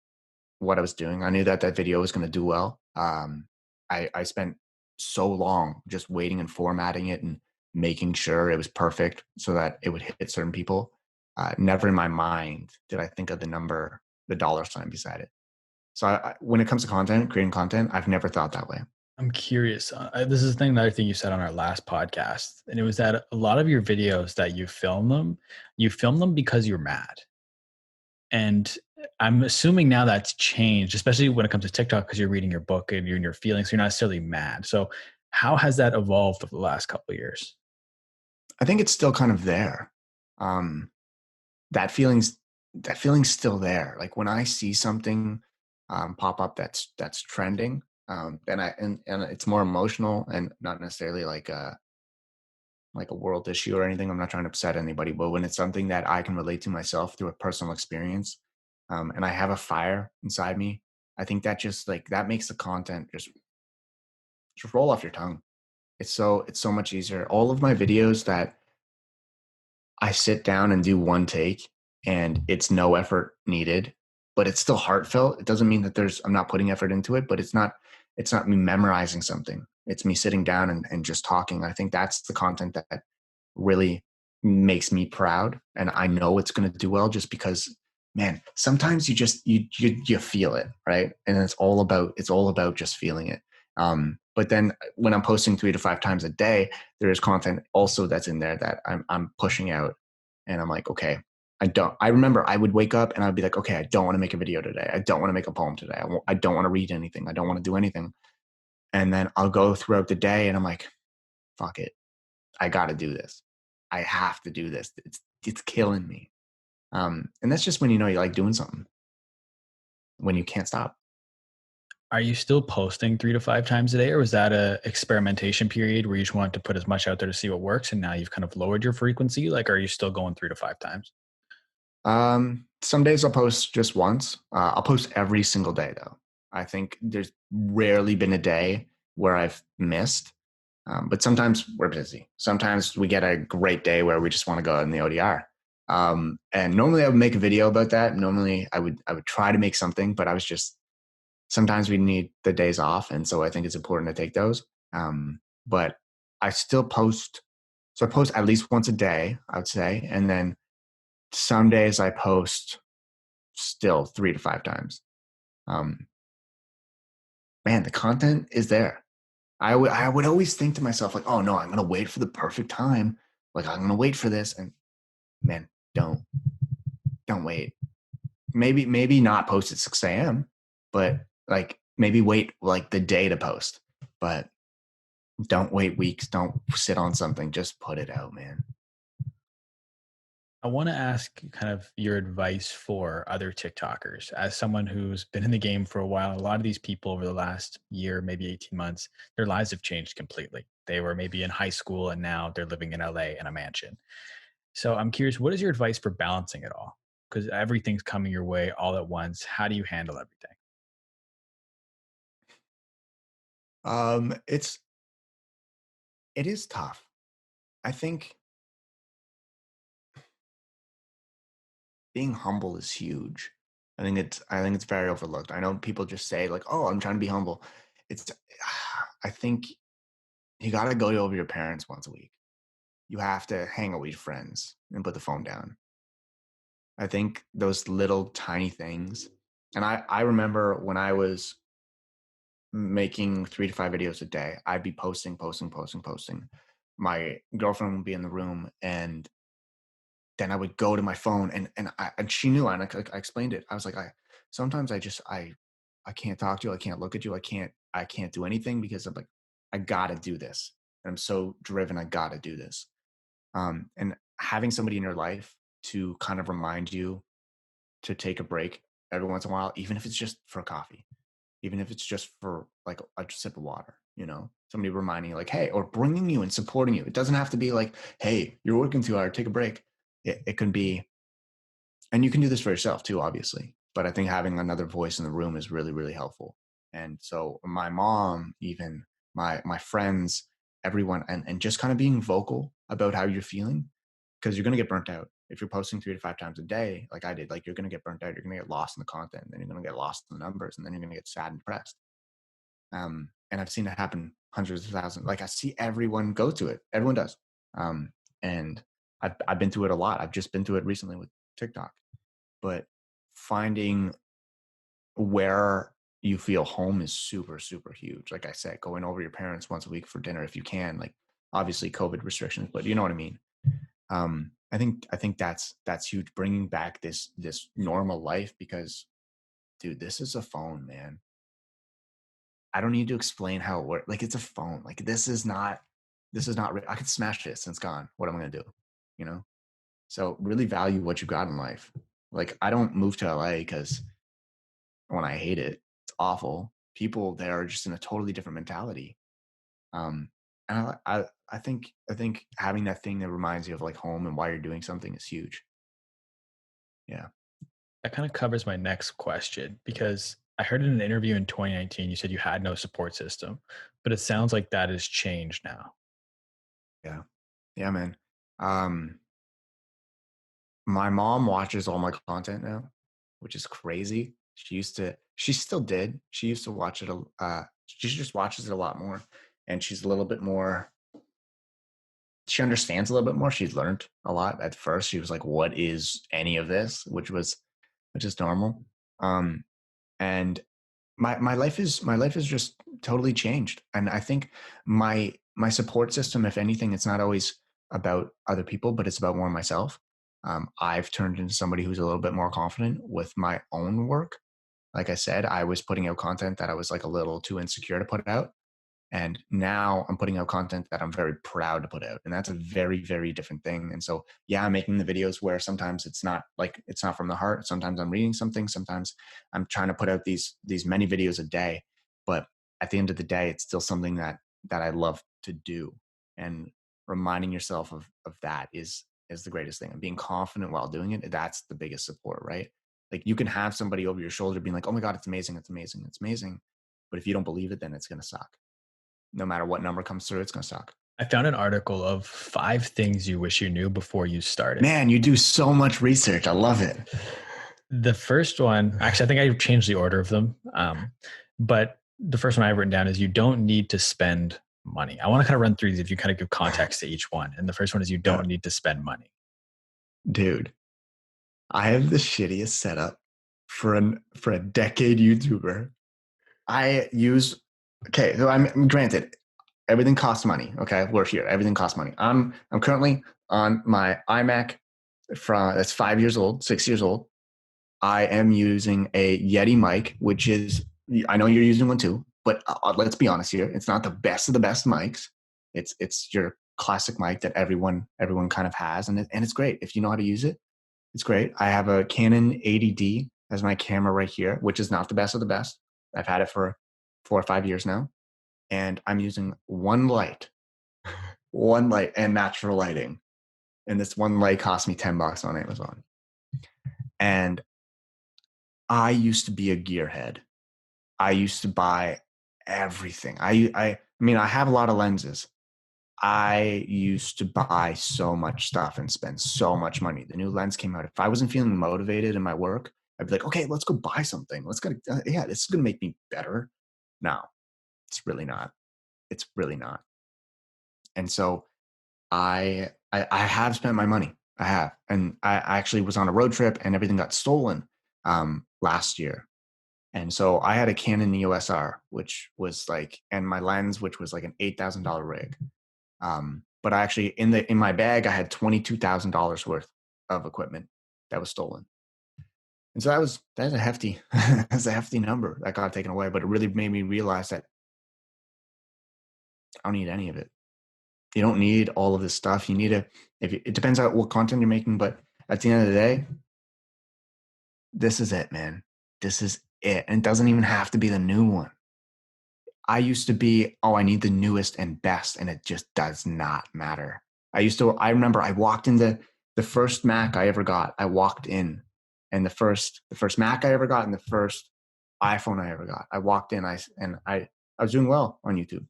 what I was doing. I knew that that video was going to do well. I spent so long just waiting and formatting it and making sure it was perfect so that it would hit certain people. Never in my mind did I think of the dollar sign beside it. So when it comes to content, creating content, I've never thought that way. I'm curious. This is the thing, another thing you said on our last podcast, and it was that a lot of your videos that you film them because you're mad. And I'm assuming now that's changed, especially when it comes to TikTok, because you're reading your book and you're in your feelings. So you're not necessarily mad. So how has that evolved over the last couple of years? I think it's still kind of there. Um, that feeling's that feeling's still there. Like when I see something pop up that's trending, then and it's more emotional and not necessarily like a world issue or anything. I'm not trying to upset anybody, but when it's something that I can relate to myself through a personal experience, and I have a fire inside me, I think that just like that makes the content just roll off your tongue. It's so much easier. All of my videos that I sit down and do one take and it's no effort needed, but it's still heartfelt. It doesn't mean that I'm not putting effort into it, but it's not me memorizing something. It's me sitting down and just talking. I think that's the content that really makes me proud. And I know it's going to do well just because, man, sometimes you feel it, right? And it's all about just feeling it. But then when I'm posting 3 to 5 times a day, there is content also that's in there that I'm pushing out, and I'm like, okay, I remember I would wake up and I'd be like, okay, I don't want to make a video today. I don't want to make a poem today. I don't want to read anything. I don't want to do anything. And then I'll go throughout the day and I'm like, fuck it. I got to do this. I have to do this. It's killing me. And that's just when you know you like doing something, when you can't stop. Are you still posting 3 to 5 times a day, or was that a experimentation period where you just wanted to put as much out there to see what works, and now you've kind of lowered your frequency? Like, are you still going 3 to 5 times? Some days I'll post just once. I'll post every single day though. I think there's rarely been a day where I've missed. But sometimes we're busy. Sometimes we get a great day where we just want to go in the ODR. And normally I would make a video about that. Normally I would try to make something, but sometimes we need the days off. And so I think it's important to take those. But I still post. So I post at least once a day, I would say. And then some days I post still 3 to 5 times. Um, Man, the content is there. I would always think to myself like, oh no, I'm gonna wait for the perfect time. Like I'm gonna wait for this, and man, don't wait. Maybe not post at 6 a.m., but like maybe wait like the day to post. But don't wait weeks. Don't sit on something. Just put it out, man. I want to ask kind of your advice for other TikTokers. As someone who's been in the game for a while, a lot of these people over the last year, maybe 18 months, their lives have changed completely. They were maybe in high school and now they're living in LA in a mansion. So I'm curious, what is your advice for balancing it all? Because everything's coming your way all at once. How do you handle everything? It's it is tough. I think being humble is huge. I think it's very overlooked. I know people just say like, "Oh, I'm trying to be humble." It's I think you got to go over your parents once a week. You have to hang out with your friends and put the phone down. I think those little tiny things. And I remember when I was making 3 to 5 videos a day, I'd be posting. My girlfriend would be in the room, and then I would go to my phone, and she knew, and I explained it. I was like, sometimes I can't talk to you, I can't look at you, I can't do anything because I'm like, I gotta do this. And I'm so driven, I gotta do this. And having somebody in your life to kind of remind you to take a break every once in a while, even if it's just for coffee, even if it's just for like a sip of water, somebody reminding you like, hey, or bringing you and supporting you. It doesn't have to be like, hey, you're working too hard, take a break. It can be, and you can do this for yourself too, obviously. But I think having another voice in the room is really, really helpful. And so my mom, even my friends, everyone, and just kind of being vocal about how you're feeling, because you're gonna get burnt out. If you're posting 3 to 5 times a day, like I did, like you're gonna get burnt out, you're gonna get lost in the content, and then you're gonna get lost in the numbers, and then you're gonna get sad and depressed. And I've seen it happen hundreds of thousands. Like I see everyone go to it. Everyone does. And I've been through it a lot. I've just been through it recently with TikTok. But finding where you feel home is super, super huge. Like I said, going over your parents once a week for dinner if you can. Like obviously COVID restrictions, but you know what I mean. I think that's huge. Bringing back this normal life, because, dude, this is a phone, man. I don't need to explain how it works. Like it's a phone. Like this is not. I could smash this and it's gone. What am I gonna do? You know. So really value what you got in life. Like I don't move to LA because when I hate it, it's awful. People there are just in a totally different mentality. Um, and I think having that thing that reminds you of like home and why you're doing something is huge. Yeah. That kind of covers my next question because I heard in an interview in 2019, you said you had no support system, but it sounds like that has changed now. Yeah. Yeah, man. Um, my mom watches all my content now, which is crazy. She still did. She used to watch it. She just watches it a lot more, and she's a little bit more. She understands a little bit more. She's learned a lot. At first, she was like, "What is any of this?" Which is normal. Um, and my life is just totally changed, and I think my support system, if anything, it's not always about other people, but it's about more myself. I've turned into somebody who's a little bit more confident with my own work. Like I said, I was putting out content that I was like a little too insecure to put out, and now I'm putting out content that I'm very proud to put out. And that's a very, very different thing. And so, yeah, I'm making the videos where sometimes it's not from the heart. Sometimes I'm reading something. Sometimes I'm trying to put out these many videos a day. But at the end of the day, it's still something that I love to do. And reminding yourself of that is the greatest thing. And being confident while doing it, that's the biggest support, right? Like you can have somebody over your shoulder being like, oh my God, it's amazing, it's amazing, it's amazing. But if you don't believe it, then it's gonna suck. No matter what number comes through, it's going to suck. I found an article of 5 things you wish you knew before you started. Man, you do so much research. I love it. The first one, actually, I think I changed the order of them. But the first one I have written down is you don't need to spend money. I want to kind of run through these if you kind of give context to each one. And the first one is you Yeah. don't need to spend money. Dude, I have the shittiest setup for a decade YouTuber. I use okay, so I'm granted everything costs money. Okay, we're here. Everything costs money. I'm currently on my iMac from that's 5 years old, 6 years old. I am using a Yeti mic, which is, I know you're using one too, but let's be honest here. It's not the best of the best mics. It's your classic mic that everyone kind of has, and it's great if you know how to use it. It's great. I have a Canon 80D as my camera right here, which is not the best of the best. I've had it for 4 or 5 years now, and I'm using one light and natural lighting, and this one light cost me $10 on Amazon. And I used to be a gearhead. I used to buy everything. I mean, I have a lot of lenses. I used to buy so much stuff and spend so much money. The new lens came out. If I wasn't feeling motivated in my work, I'd be like, okay, let's go buy something. Let's go. Yeah, this is going to make me better. No, it's really not. It's really not. And so I have spent my money. I have. And I actually was on a road trip and everything got stolen last year. And so I had a Canon EOS R, which was like, and my lens, which was like an $8,000 rig. But I actually in my bag, I had $22,000 worth of equipment that was stolen. And so that's a hefty, that's a hefty number that got taken away. But it really made me realize that I don't need any of it. You don't need all of this stuff. You need it depends on what content you're making, but at the end of the day, this is it, man. This is it. And it doesn't even have to be the new one. I used to be, oh, I need the newest and best, and it just does not matter. I remember I walked into the first Mac I ever got. I walked in, and the first Mac I ever got and the first iPhone I ever got. I walked in, I was doing well on YouTube.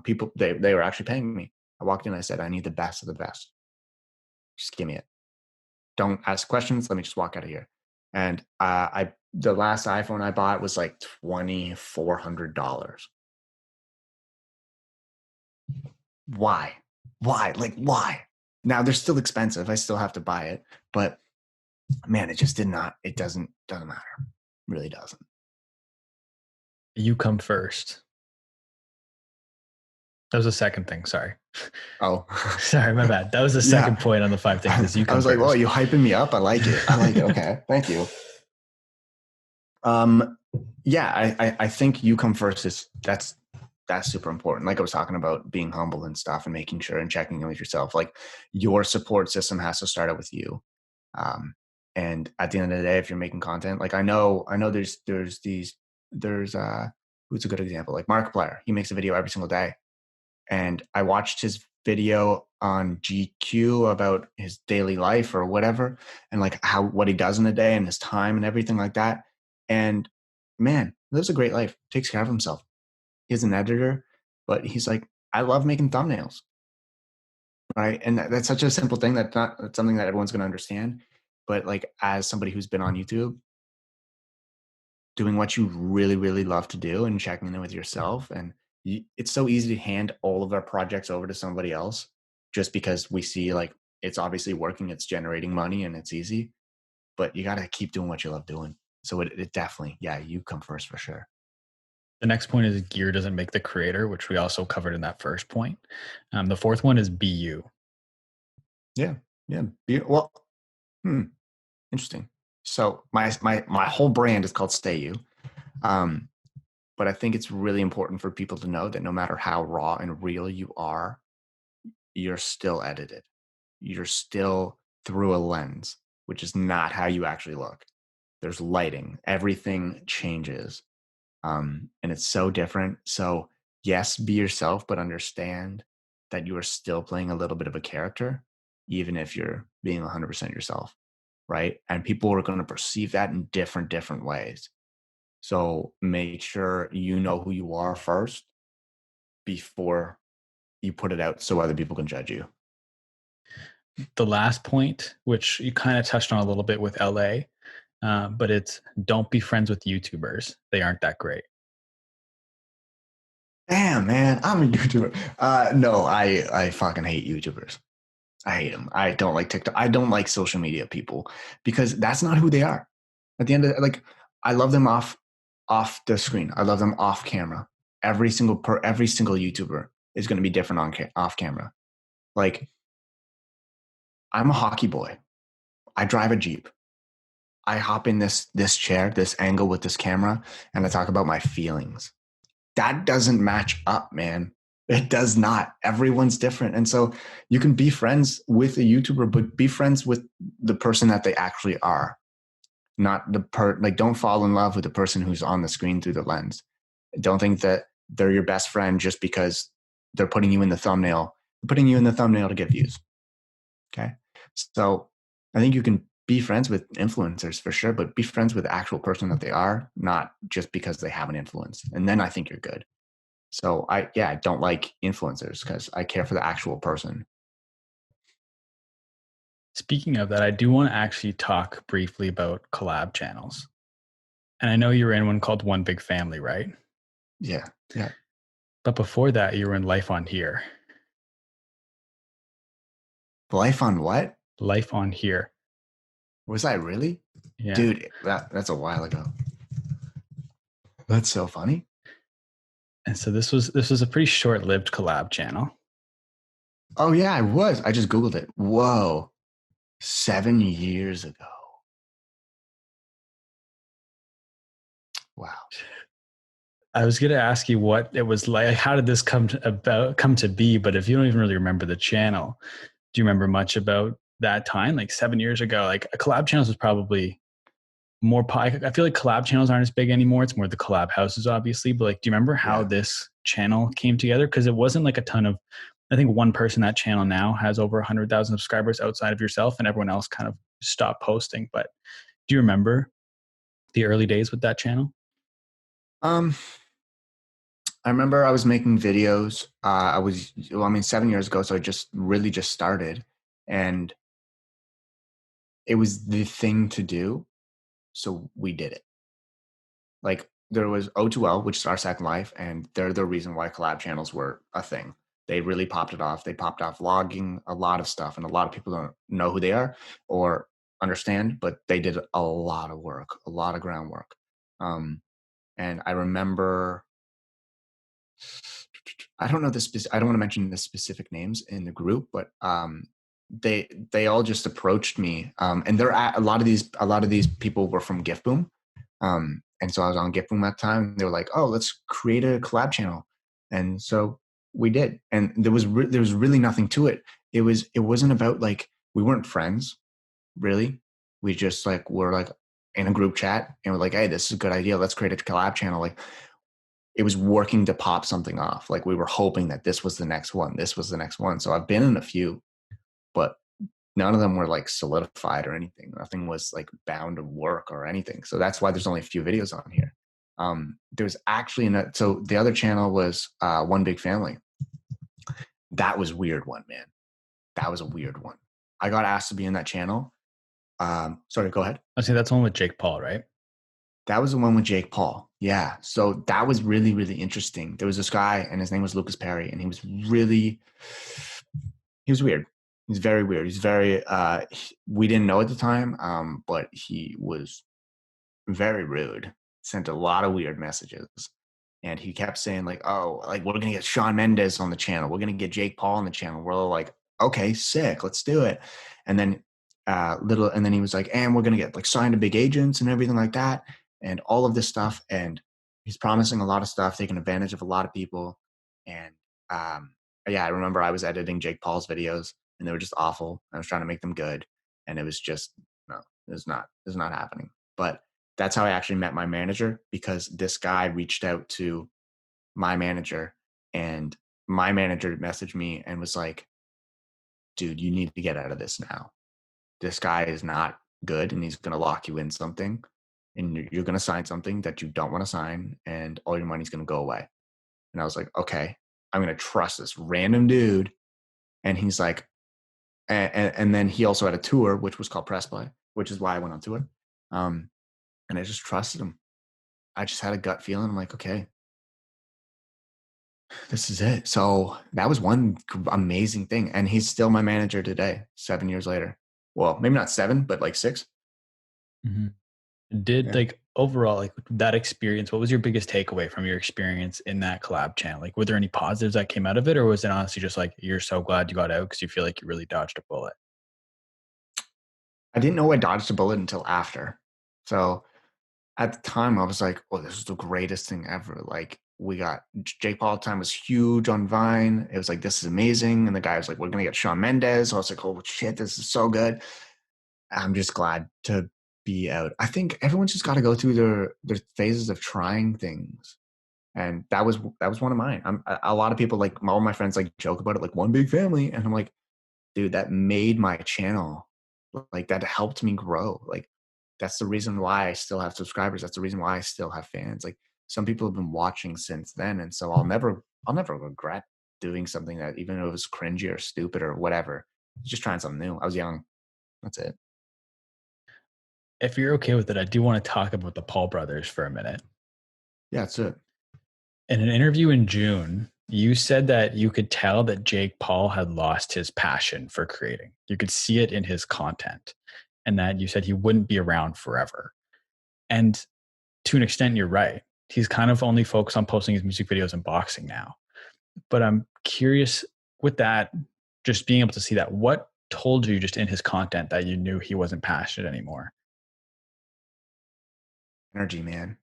People, they were actually paying me. I walked in, I said, I need the best of the best. Just give me it. Don't ask questions. Let me just walk out of here. And the last iPhone I bought was like $2,400. Why? Like, why? Now they're still expensive. I still have to buy it, but man, it doesn't matter. It really doesn't. You come first. That was the second thing. Sorry. Oh, sorry, my bad. That was the second point on the 5 things. Is you come I was like, first. well, you hyping me up. I like it. Okay, thank you. Yeah, I think you come first that's super important. Like I was talking about being humble and stuff and making sure and checking in with yourself. Like your support system has to start out with you. And at the end of the day, if you're making content, like I know there's who's a good example? Like Markiplier. He makes a video every single day. And I watched his video on GQ about his daily life or whatever, and like what he does in a day and his time and everything like that. And man, lives a great life, takes care of himself. He's an editor, but he's like, I love making thumbnails. Right. And that's such a simple thing that's something that everyone's going to understand. But like, as somebody who's been on YouTube, doing what you really, really love to do and checking in with yourself. And it's so easy to hand all of our projects over to somebody else just because we see like it's obviously working, it's generating money and it's easy, but you got to keep doing what you love doing. So it definitely, yeah, you come first for sure. The next point is gear doesn't make the creator, which we also covered in that first point. The fourth one is be you. Yeah. Yeah. Well, interesting. So my whole brand is called Stay You. But I think it's really important for people to know that no matter how raw and real you are, you're still edited. You're still through a lens, which is not how you actually look. There's lighting, everything changes. And it's so different. So yes, be yourself, but understand that you are still playing a little bit of a character, even if you're being 100% yourself, right? And people are going to perceive that in different ways. So make sure you know who you are first before you put it out so other people can judge you. The last point, which you kind of touched on a little bit with LA, but it's don't be friends with YouTubers. They aren't that great. Damn, man, I'm a YouTuber. No, I fucking hate YouTubers. I hate them. I don't like TikTok. I don't like social media people because that's not who they are. At the end of like, I love them off the screen. I love them off camera. Every single YouTuber is going to be different off camera. Like, I'm a hockey boy. I drive a Jeep. I hop in this chair, this angle with this camera, and I talk about my feelings. That doesn't match up, man. It does not. Everyone's different. And so you can be friends with a YouTuber, but be friends with the person that they actually are. Not like don't fall in love with the person who's on the screen through the lens. Don't think that they're your best friend just because they're putting you in the thumbnail. They're putting you in the thumbnail to get views. Okay. So I think you can be friends with influencers for sure, but be friends with the actual person that they are, not just because they have an influence. And then I think you're good. So I don't like influencers because I care for the actual person. Speaking of that, I do want to actually talk briefly about collab channels. And I know you were in one called One Big Family, right? Yeah. Yeah. But before that, you were in Life on Here. Life on what? Life on Here. Was I really? Yeah. Dude, that's a while ago. That's so funny. And so this was a pretty short-lived collab channel. Oh yeah, I was. I just Googled it. Whoa. 7 years ago. Wow. I was going to ask you what it was like. How did this come to be? But if you don't even really remember the channel, do you remember much about that time? Like 7 years ago, like a collab channels was probably more. I feel like collab channels aren't as big anymore. It's more the collab houses, obviously. But like, do you remember how Yeah. this channel came together? Because it wasn't like a ton of. I think one person that channel now has over 100,000 subscribers outside of yourself, and everyone else kind of stopped posting. But do you remember the early days with that channel? Um, I remember I was making videos. Well, I mean, 7 years ago, so I just started, and it was the thing to do. So we did it. Like there was O2L, which is our second life, and they're the reason why collab channels were a thing. They really popped it off. They popped off vlogging, a lot of stuff, and a lot of people don't know who they are or understand, but they did a lot of work, a lot of groundwork. And I remember, I don't know this. I don't want to mention the specific names in the group, but they all just approached me, and a lot of these people were from Gift Boom, and so I was on Gift Boom at the time. And they were like, "Oh, let's create a collab channel," and so we did. And there was really nothing to it. It wasn't about like we weren't friends really. We just like were like in a group chat and we're like, "Hey, this is a good idea. Let's create a collab channel." Like it was working to pop something off. Like we were hoping that this was the next one. This was the next one. So I've been in a few, but none of them were like solidified or anything. Nothing was like bound to work or anything. So that's why there's only a few videos on here. There's actually so the other channel was One Big Family. That was a weird one, man. That was a weird one. I got asked to be in that channel. Sorry, go ahead. I see that's the one with Jake Paul, right? That was the one with Jake Paul. Yeah. So that was really, really interesting. There was this guy and his name was Lucas Perry, and he was weird. He's very weird. He's very, we didn't know at the time, but he was very rude, sent a lot of weird messages. And he kept saying like, "Oh, like we're going to get Shawn Mendes on the channel. We're going to get Jake Paul on the channel." We're all like, "Okay, sick. Let's do it." And then and then he was like, "And we're going to get like signed to big agents and everything like that and all of this stuff." And he's promising a lot of stuff, taking advantage of a lot of people. And um, yeah, I remember I was editing Jake Paul's videos and they were just awful. I was trying to make them good. And it was just, no, it was not happening. But that's how I actually met my manager, because this guy reached out to my manager and my manager messaged me and was like, "Dude, you need to get out of this now. This guy is not good and he's going to lock you in something and you're going to sign something that you don't want to sign and all your money's going to go away." And I was like, "Okay, I'm going to trust this random dude." And he's like, and then he also had a tour, which was called Press Play, which is why I went on tour. And I just trusted him. I just had a gut feeling. I'm like, okay, this is it. So that was one amazing thing. And he's still my manager today, 7 years later. Well, maybe not seven, but like six. Mm-hmm. Did Yeah. like overall like that experience, what was your biggest takeaway from your experience in that collab channel? Like were there any positives that came out of it, or was it honestly just like you're so glad you got out because you feel like you really dodged a bullet? I didn't know I dodged a bullet until after. So at the time I was like, "Oh, this is the greatest thing ever." Like we got Jake Paul time was huge on Vine. It was like, "This is amazing." And the guy was like, "We're going to get Shawn Mendes." So I was like, "Oh shit, this is so good." I'm just glad to be out. I think everyone's just got to go through their phases of trying things, and that was one of mine. A lot of people, like all my friends, like joke about it, like One Big Family, and I'm like, dude, that made my channel. Like that helped me grow. Like that's the reason why I still have subscribers. That's the reason why I still have fans. Like some people have been watching since then, and so I'll never regret doing something that, even if it was cringy or stupid or whatever. Just trying something new. I was young. That's it. If you're okay with it, I do want to talk about the Paul brothers for a minute. Yeah, that's it. In an interview in June, You said that you could tell that Jake Paul had lost his passion for creating. You could see it in his content, and that you said he wouldn't be around forever. And to an extent, you're right. He's kind of only focused on posting his music videos and boxing now. But I'm curious with that, just being able to see that, what told you just in his content that you knew he wasn't passionate anymore? Energy, man.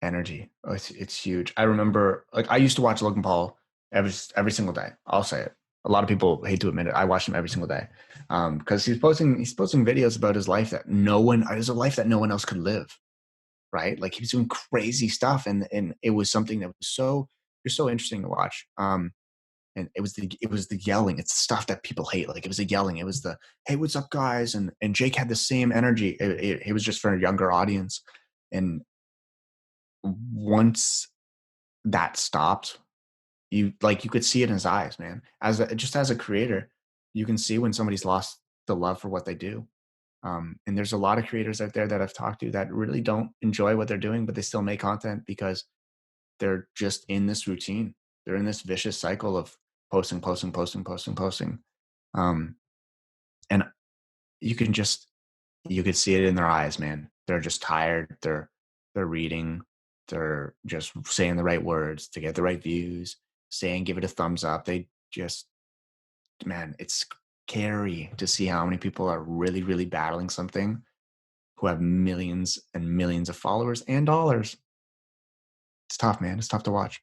Energy. Oh, it's huge. I remember, like, I used to watch Logan Paul every single day. I'll say it. A lot of people hate to admit it. I watch him every single day because he's posting videos about his life that no one is a life that no one else could live. Right? Like he was doing crazy stuff, and it was something that was so interesting to watch. And it was the yelling. It's the stuff that people hate. Like it was the yelling. It was the, hey, what's up, guys? And Jake had the same energy. It was just for a younger audience. And once that stopped, you could see it in his eyes, man. Just as a creator, you can see when somebody's lost the love for what they do. And there's a lot of creators out there that I've talked to that really don't enjoy what they're doing, but they still make content because they're just in this routine. They're in this vicious cycle of posting, posting, posting, posting, posting. Um, and you can just you could see it in their eyes, man. They're just tired. They're reading. They're just saying the right words to get the right views. Saying give it a thumbs up. They just, man, it's scary to see how many people are really, really battling something who have millions and millions of followers and dollars. It's tough, man. It's tough to watch.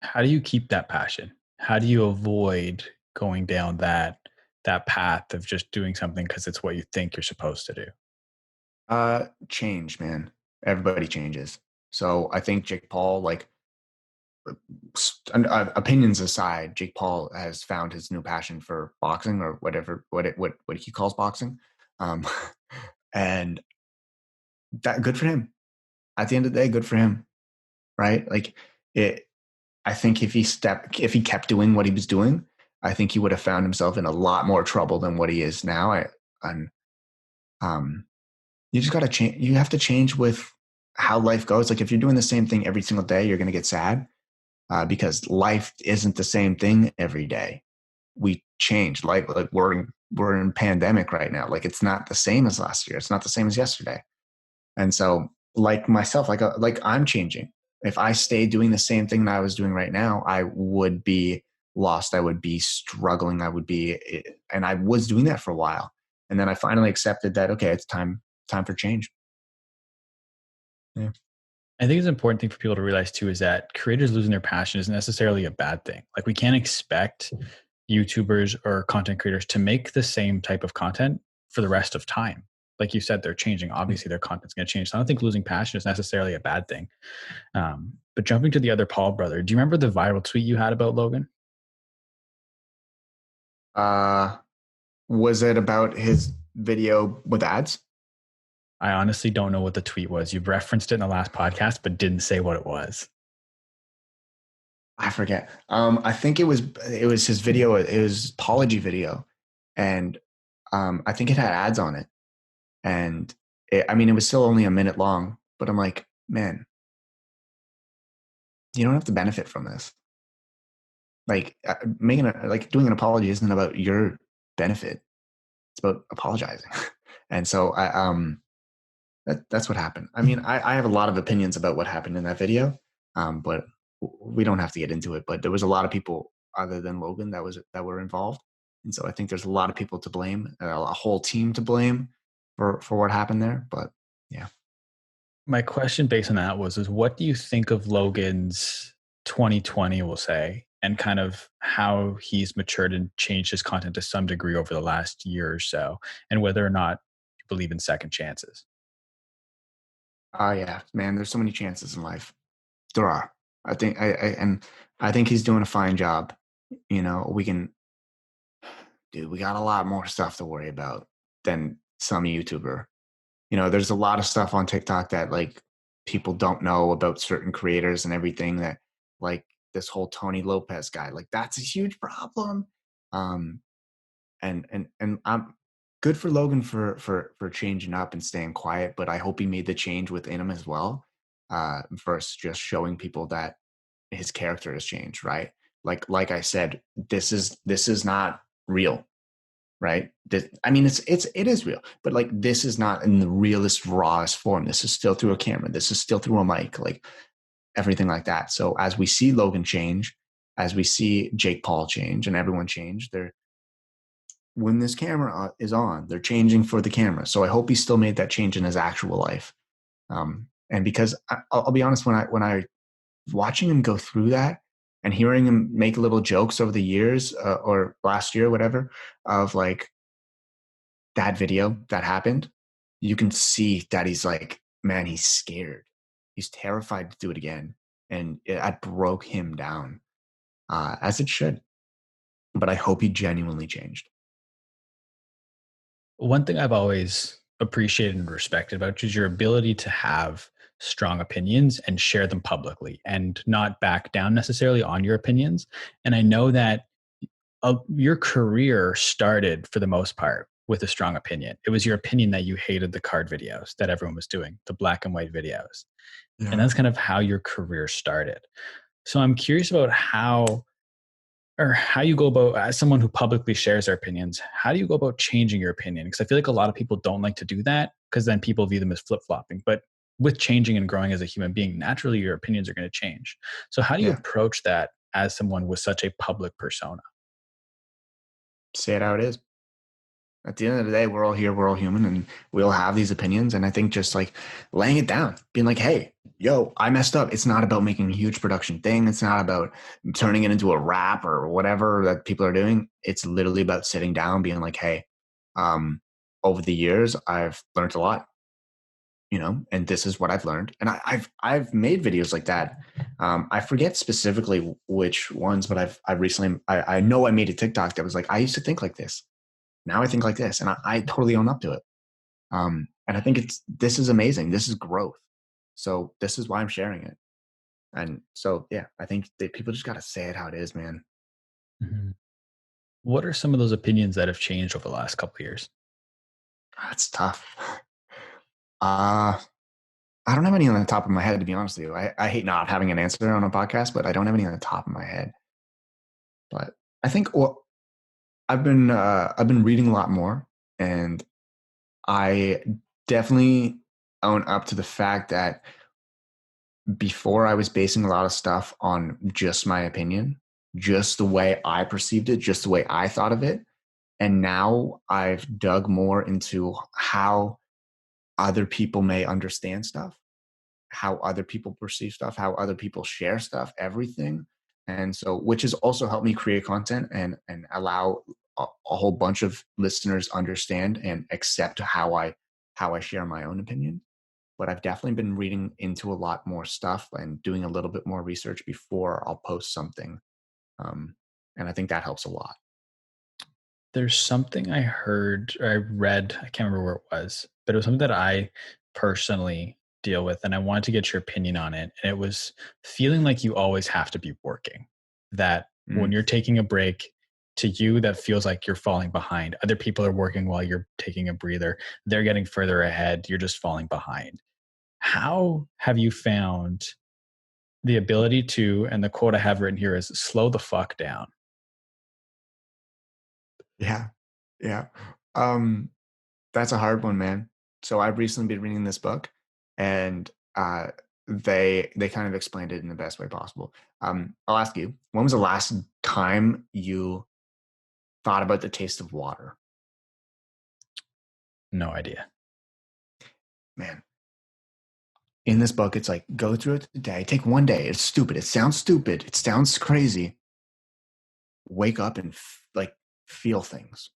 How do you keep that passion? How do you avoid going down that path of just doing something because it's what you think you're supposed to do? Change, man. Everybody changes. So I think Jake Paul, like, opinions aside, Jake Paul has found his new passion for boxing or whatever, what he calls boxing, um, and that good for him. At the end of the day, good for him, right? Like it. I think if he kept doing what he was doing, I think he would have found himself in a lot more trouble than what he is now. And um, you just got to change. You have to change with how life goes. Like if you're doing the same thing every single day, you're going to get sad because life isn't the same thing every day. We change. Like we're in pandemic right now. Like it's not the same as last year. It's not the same as yesterday. And so, like myself, like I'm changing. If I stay doing the same thing that I was doing right now, I would be lost. I would be struggling. And I was doing that for a while. And then I finally accepted that, okay, it's time for change. Yeah. I think it's an important thing for people to realize too is that creators losing their passion isn't necessarily a bad thing. Like we can't expect YouTubers or content creators to make the same type of content for the rest of time. Like you said, they're changing. Obviously, their content's going to change. So I don't think losing passion is necessarily a bad thing. But jumping to the other Paul brother, do you remember the viral tweet you had about Logan? Uh, was it about his video with ads? I honestly don't know what the tweet was. You referenced it in the last podcast, but didn't say what it was. I forget. I think it was his video. It was apology video, and I think it had ads on it. And I mean, it was still only a minute long, but I'm like, man, you don't have to benefit from this. Like doing an apology isn't about your benefit. It's about apologizing. And so that's what happened. I mean, I have a lot of opinions about what happened in that video, but we don't have to get into it. But there was a lot of people other than Logan that were involved, and so I think there's a lot of people to blame, a whole team to blame for what happened there. But yeah. My question based on that is what do you think of Logan's 2020, we'll say, and kind of how he's matured and changed his content to some degree over the last year or so, and whether or not you believe in second chances? Oh yeah, man. There's so many chances in life. There are. I think and I think he's doing a fine job. Dude, we got a lot more stuff to worry about than some YouTuber. There's a lot of stuff on TikTok that like people don't know about certain creators and everything that like this whole Tony Lopez guy, like that's a huge problem. Um, and I'm good for Logan for changing up and staying quiet, but I hope he made the change within him as well. Versus just showing people that his character has changed, right? Like I said, this is not real, right? I mean, it is real, but like this is not in the realest, rawest form. This is still through a camera. This is still through a mic, like everything like that. So as we see Logan change, as we see Jake Paul change, and everyone change, when this camera is on, they're changing for the camera. So I hope he still made that change in his actual life. And because I'll be honest, when I watching him go through that and hearing him make little jokes over the years or last year, whatever, of like that video that happened, you can see that he's like, man, he's scared. He's terrified to do it again. And it broke him down, as it should. But I hope he genuinely changed. One thing I've always appreciated and respected about you is your ability to have strong opinions and share them publicly and not back down necessarily on your opinions. And I know that your career started for the most part with a strong opinion. It was your opinion that you hated the card videos that everyone was doing, the black and white videos. And Yeah. that's kind of how your career started. So I'm curious about how you go about, as someone who publicly shares their opinions, how do you go about changing your opinion? Because I feel like a lot of people don't like to do that because then people view them as flip-flopping. But with changing and growing as a human being, naturally your opinions are going to change. So how do you Yeah. approach that as someone with such a public persona? Say it how it is. At the end of the day, we're all here, we're all human, and we all have these opinions. And I think just like laying it down, being like, hey, yo, I messed up. It's not about making a huge production thing. It's not about turning it into a rap or whatever that people are doing. It's literally about sitting down, being like, hey, over the years, I've learned a lot, and this is what I've learned. And I've made videos like that. I forget specifically which ones, but I've recently, I know I made a TikTok that was like, I used to think like this. Now I think like this, and I totally own up to it. And I think this is amazing. This is growth. So this is why I'm sharing it. And so, yeah, I think that people just got to say it how it is, man. Mhm. What are some of those opinions that have changed over the last couple of years? That's tough. Uh, I don't have any on the top of my head, to be honest with you. I hate not having an answer on a podcast, but I don't have any on the top of my head. But I think I've been reading a lot more, and I definitely own up to the fact that before I was basing a lot of stuff on just my opinion, just the way I perceived it, just the way I thought of it. And now I've dug more into how other people may understand stuff, how other people perceive stuff, how other people share stuff, everything. And so, which has also helped me create content and allow a whole bunch of listeners understand and accept how I share my own opinion. But I've definitely been reading into a lot more stuff and doing a little bit more research before I'll post something. Um, and I think that helps a lot. There's something I heard or I read, I can't remember where it was, but it was something that I personally deal with and I wanted to get your opinion on it. And it was feeling like you always have to be working. That when Mm. you're taking a break, to you that feels like you're falling behind. Other people are working while you're taking a breather. They're getting further ahead. You're just falling behind. How have you found the ability to, and the quote I have written here is slow the fuck down? Yeah. Yeah. Um, that's a hard one, man. So I've recently been reading this book, and they kind of explained it in the best way possible. I'll ask you, when was the last time you thought about the taste of water? No idea. Man, in this book, it's like go through it today. Take one day. It's stupid. It sounds stupid. It sounds crazy. Wake up and like feel things.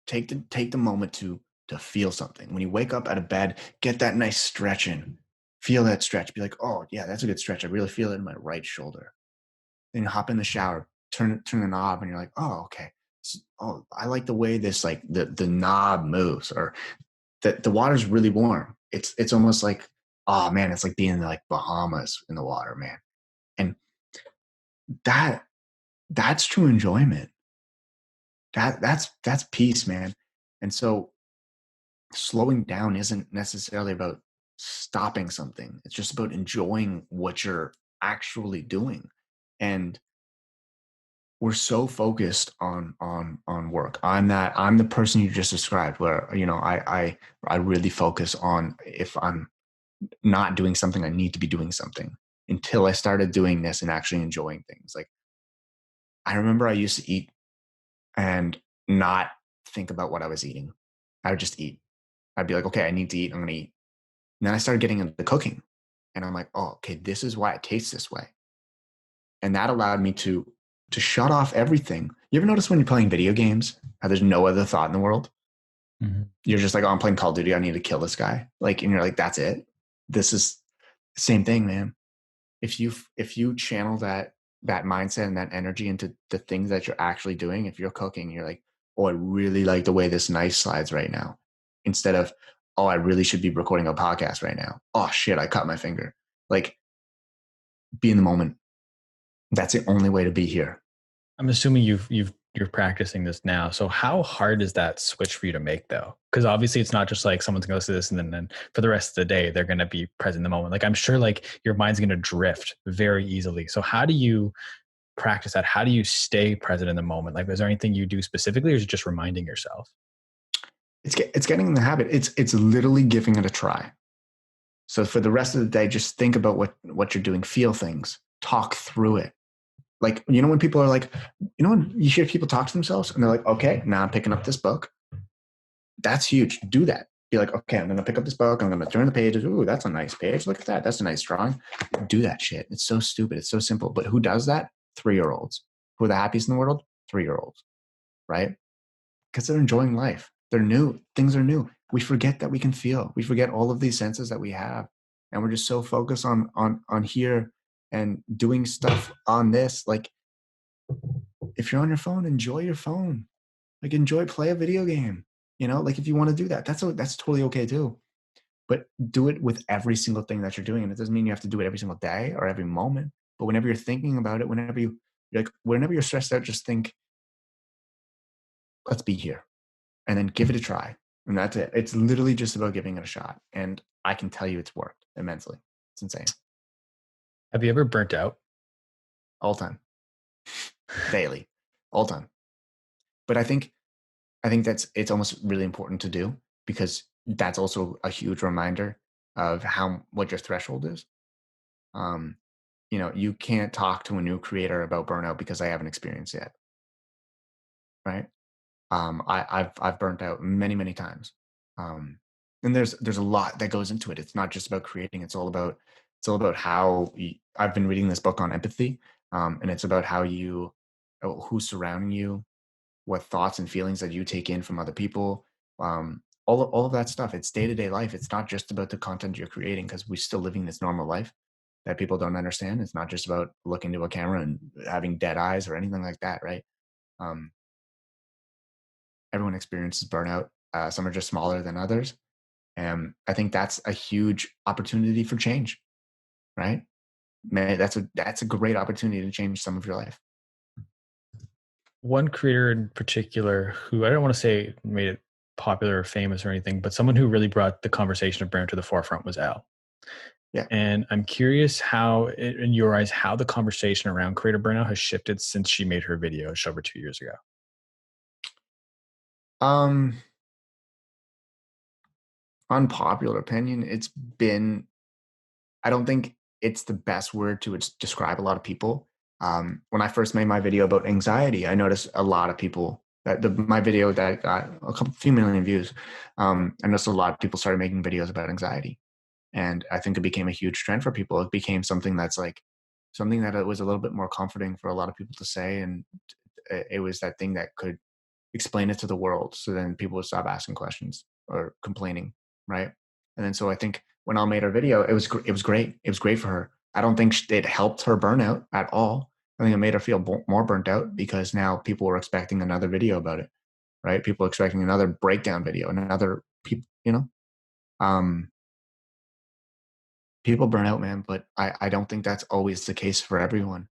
Take the moment to feel something. When you wake up out of bed, get that nice stretch in. Feel that stretch. Be like, oh yeah, that's a good stretch. I really feel it in my right shoulder. Then you hop in the shower, turn the knob, and you're like, oh okay. Oh, I like the way this like the knob moves, or the water's really warm. It's almost like, oh man, it's like being in like Bahamas in the water, man. And that that's true enjoyment. That's peace, man. And so slowing down isn't necessarily about stopping something. It's just about enjoying what you're actually doing. And we're so focused on work. I'm the person you just described, where, you know, I really focus on, if I'm not doing something, I need to be doing something, until I started doing this and actually enjoying things. Like, I remember I used to eat and not think about what I was eating. I would just eat. I'd be like, okay, I need to eat. I'm going to eat. And then I started getting into cooking, and I'm like, oh, okay, this is why it tastes this way. And that allowed me to shut off everything. You ever notice when you're playing video games, how there's no other thought in the world? Mm-hmm. You're just like, oh, I'm playing Call of Duty. I need to kill this guy. Like, and you're like, that's it. This is the same thing, man. If you channel that mindset and that energy into the things that you're actually doing, if you're cooking, you're like, oh, I really like the way this knife slides right now. Instead of, oh, I really should be recording a podcast right now. Oh shit, I cut my finger. Like, be in the moment. That's the only way to be here. I'm assuming you're practicing this now. So how hard is that switch for you to make though? Because obviously it's not just like someone's going to listen to this and then for the rest of the day they're going to be present in the moment. Like I'm sure like your mind's going to drift very easily. So how do you practice that? How do you stay present in the moment? Like is there anything you do specifically, or is it just reminding yourself? It's getting in the habit. It's literally giving it a try. So for the rest of the day, just think about what you're doing, feel things, talk through it. Like, you know, when people are like, you know, when you hear people talk to themselves and they're like, okay, now I'm picking up this book. That's huge. Do that. Be like, okay, I'm going to pick up this book. I'm going to turn the pages. Ooh, that's a nice page. Look at that. That's a nice drawing. Do that shit. It's so stupid. It's so simple. But who does that? 3-year-olds. Who are the happiest in the world? 3-year-olds, right? Because they're enjoying life. They're new. Things are new. We forget that we can feel. We forget all of these senses that we have. And we're just so focused on here and doing stuff on this. Like, if you're on your phone, enjoy your phone. Like, play a video game. You know, like if you want to do that, that's totally okay too. But do it with every single thing that you're doing. And it doesn't mean you have to do it every single day or every moment. But whenever you're thinking about it, whenever you're stressed out, just think, let's be here. And then give it a try. And that's it. It's literally just about giving it a shot. And I can tell you it's worked immensely. It's insane. Have you ever burnt out? All time. Daily. All time. But I think it's almost really important to do, because that's also a huge reminder of what your threshold is. You know, you can't talk to a new creator about burnout because I haven't experienced it yet. Right. I've burnt out many, many times. And there's a lot that goes into it. It's not just about creating. It's all about how I've been reading this book on empathy. And it's about who's surrounding you, what thoughts and feelings that you take in from other people. All of that stuff. It's day-to-day life. It's not just about the content you're creating, because we're still living this normal life that people don't understand. It's not just about looking to a camera and having dead eyes or anything like that, right? Um, Everyone experiences burnout. Some are just smaller than others. And I think that's a huge opportunity for change, right? Man, that's a great opportunity to change some of your life. One creator in particular who I don't want to say made it popular or famous or anything, but someone who really brought the conversation of burnout to the forefront was Al. Yeah. And I'm curious how, in your eyes, how the conversation around creator burnout has shifted since she made her video just over 2 years ago. Um, Unpopular opinion. I don't think it's the best word to describe a lot of people. When I first made my video about anxiety, I noticed a lot of people that my video that got few million views. I noticed a lot of people started making videos about anxiety. And I think it became a huge trend for people. It became something that's like something that it was a little bit more comforting for a lot of people to say. And it was that thing that could explain it to the world. So then people would stop asking questions or complaining, right? And then so I think when I made her video, it was great. It was great for her. I don't think it helped her burnout at all. I think it made her feel more burnt out, because now people were expecting another video about it, right? People expecting another breakdown video, and another people, you know, people burn out, man. But I don't think that's always the case for everyone.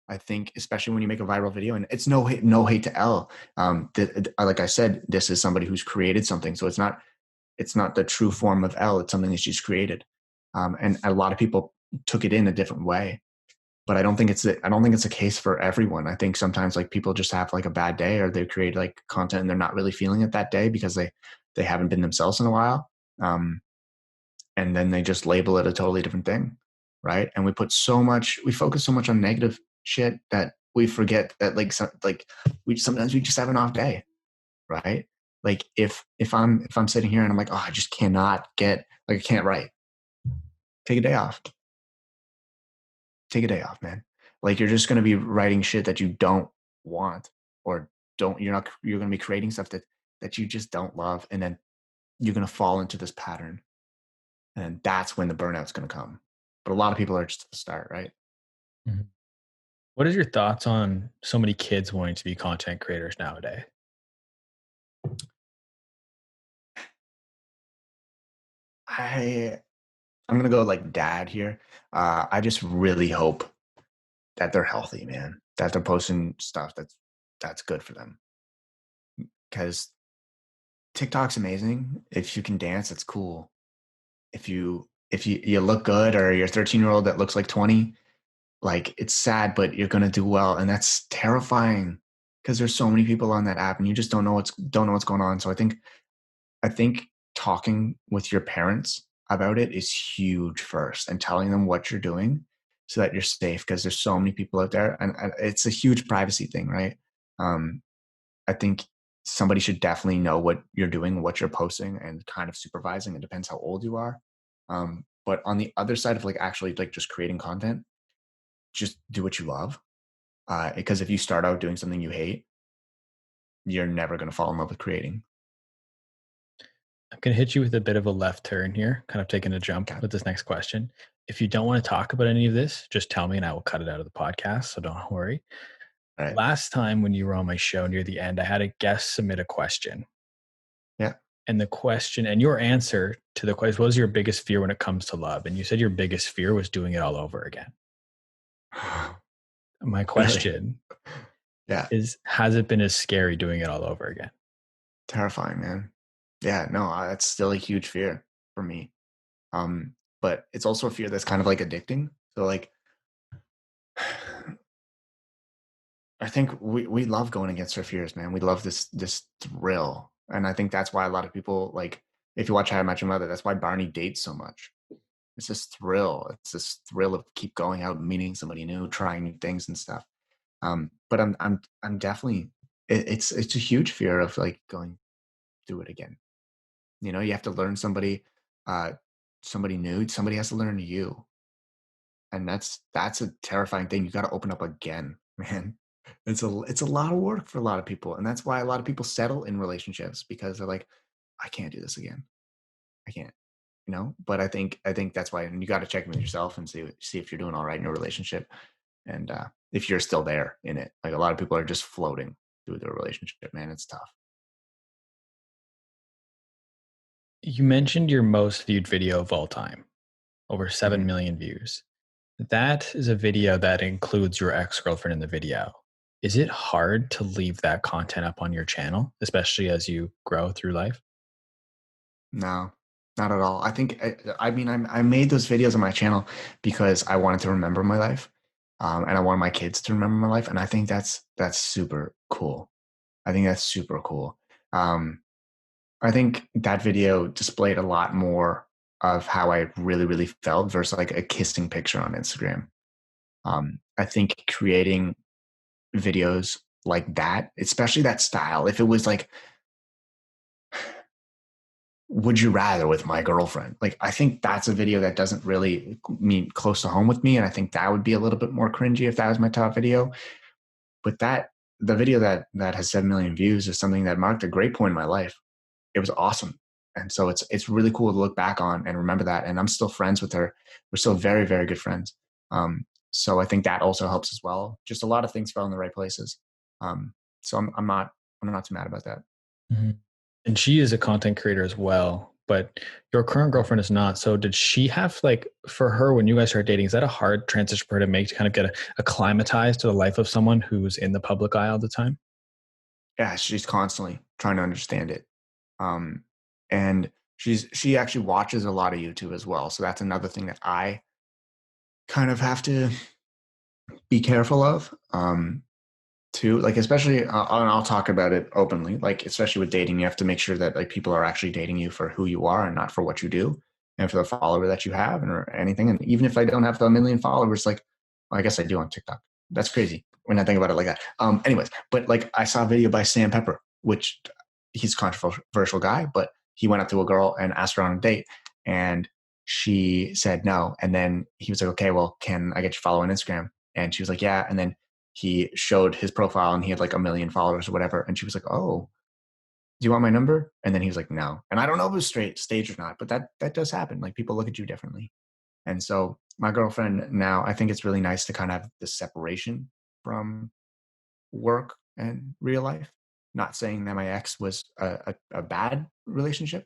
I think, especially when you make a viral video, and it's no hate to Elle. Like I said, this is somebody who's created something, so it's not the true form of Elle. It's something that she's created, and a lot of people took it in a different way. but I don't think it's a case for everyone. I think sometimes like people just have like a bad day, or they create like content and they're not really feeling it that day because they haven't been themselves in a while. And then they just label it a totally different thing, right? And we focus so much on negative shit that we forget that we sometimes we just have an off day, right? Like if I'm sitting here and I'm like, oh, I just cannot get, like, I can't write. Take a day off. Take a day off, man. Like, you're just gonna be writing shit that you don't want, or you're gonna be creating stuff that you just don't love, and then you're gonna fall into this pattern, and that's when the burnout's gonna come. But a lot of people are just at the start, right? Mhm. What is your thoughts on so many kids wanting to be content creators nowadays? I I'm gonna go like dad here. I just really hope that they're healthy, man. That they're posting stuff that's good for them. Because TikTok's amazing. If you can dance, it's cool. If you look good, or you're a 13-year-old that looks like 20, like, it's sad, but you're gonna do well, and that's terrifying because there's so many people on that app, and you just don't know what's going on. So I think talking with your parents about it is huge first, and telling them what you're doing so that you're safe, because there's so many people out there, and it's a huge privacy thing, right? Um, I think somebody should definitely know what you're doing, what you're posting, and kind of supervising. It depends how old you are. But on the other side of like actually like just creating content, just do what you love. Because if you start out doing something you hate, you're never going to fall in love with creating. I'm going to hit you with a bit of a left turn here, kind of taking a jump Okay. with this next question. If you don't want to talk about any of this, just tell me and I will cut it out of the podcast. So don't worry. All right. Last time when you were on my show near the end, I had a guest submit a question. Yeah. And the question and your answer to the question, what was your biggest fear when it comes to love? And you said your biggest fear was doing it all over again. My Really? question Yeah. is, has it been as scary doing it all over again? Terrifying, man. Yeah. No, that's still a huge fear for me. But it's also a fear that's kind of like addicting. So like, I think we love going against our fears, man. We love this thrill, and I think that's why a lot of people, like, if you watch How I Met Your Mother, that's why Barney dates so much. It's this thrill. It's this thrill of keep going out, meeting somebody new, trying new things and stuff. But I'm definitely, it's a huge fear of like going through it again. You have to learn uh, somebody new. Somebody has to learn you, and that's a terrifying thing. You got to open up again, man. It's a lot of work for a lot of people, and that's why a lot of people settle in relationships, because they're like, I can't do this again. I can't. But I think that's why, and you got to check in with yourself and see if you're doing all right in your relationship, and if you're still there in it. Like, a lot of people are just floating through their relationship, man. It's tough. You mentioned your most viewed video of all time, over 7 Mhm. million views. That is a video that includes your ex-girlfriend in the video. Is it hard to leave that content up on your channel, especially as you grow through life? No, not at all. I think I mean I made those videos on my channel because I wanted to remember my life, and I wanted my kids to remember my life, and I think that's super cool. I think that's super cool. Um, I think that video displayed a lot more of how I really, really felt versus like a kissing picture on Instagram. I think creating videos like that, especially that style, if it was like, would you rather with my girlfriend? Like, I think that's a video that doesn't really mean close to home with me. And I think that would be a little bit more cringy if that was my top video. But the video that has 7 million views is something that marked a great point in my life. It was awesome. And so it's really cool to look back on and remember that. And I'm still friends with her. We're still very, very good friends. So I think that also helps as well. Just a lot of things fell in the right places. So I'm not too mad about that. Mhm. And she is a content creator as well, but your current girlfriend is not. So did she have like for her when you guys started dating, is that a hard transition for her to make to kind of get acclimatized to the life of someone who's in the public eye all the time? Yeah, she's constantly trying to understand it. Um, and she actually watches a lot of YouTube as well. So that's another thing that I kind of have to be careful of. Too, like, especially, and I'll talk about it openly, like, especially with dating, you have to make sure that like people are actually dating you for who you are and not for what you do and for the follower that you have and or anything. And even if I don't have the million followers, like, well, I guess I do on TikTok. That's crazy when I think about it like that. Anyways, but like I saw a video by Sam Pepper, which he's a controversial guy, but he went up to a girl and asked her on a date, and she said no. And then he was like, okay, well, can I get your follow on Instagram? And she was like, yeah. And then he showed his profile and he had like 1 million followers or whatever. And she was like, oh, do you want my number? And then he was like, no. And I don't know if it was straight stage or not, but that does happen. Like people look at you differently. And so my girlfriend now, I think it's really nice to kind of have the separation from work and real life. Not saying that my ex was a bad relationship.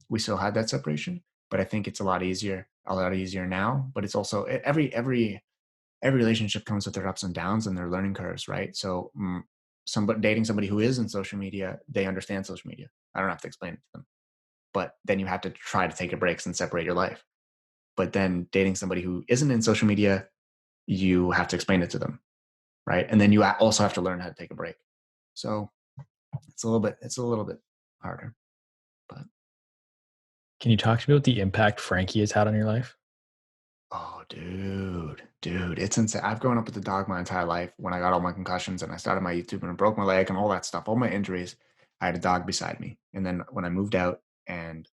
We still had that separation, but I think it's a lot easier now. But it's also every relationship comes with their ups and downs and their learning curves, right? So, somebody dating somebody who is in social media, they understand social media. I don't have to explain it to them. But then you have to try to take a breaks and separate your life. But then dating somebody who isn't in social media, you have to explain it to them, right? And then you also have to learn how to take a break. So it's a little bit harder. But Can you talk to me about the impact Frankie has had on your life? oh, dude, it's insane. I've grown up with a dog my entire life. When I got all my concussions and I started my YouTube and I broke my leg and all that stuff, all my injuries, I had a dog beside me. And then when I moved out and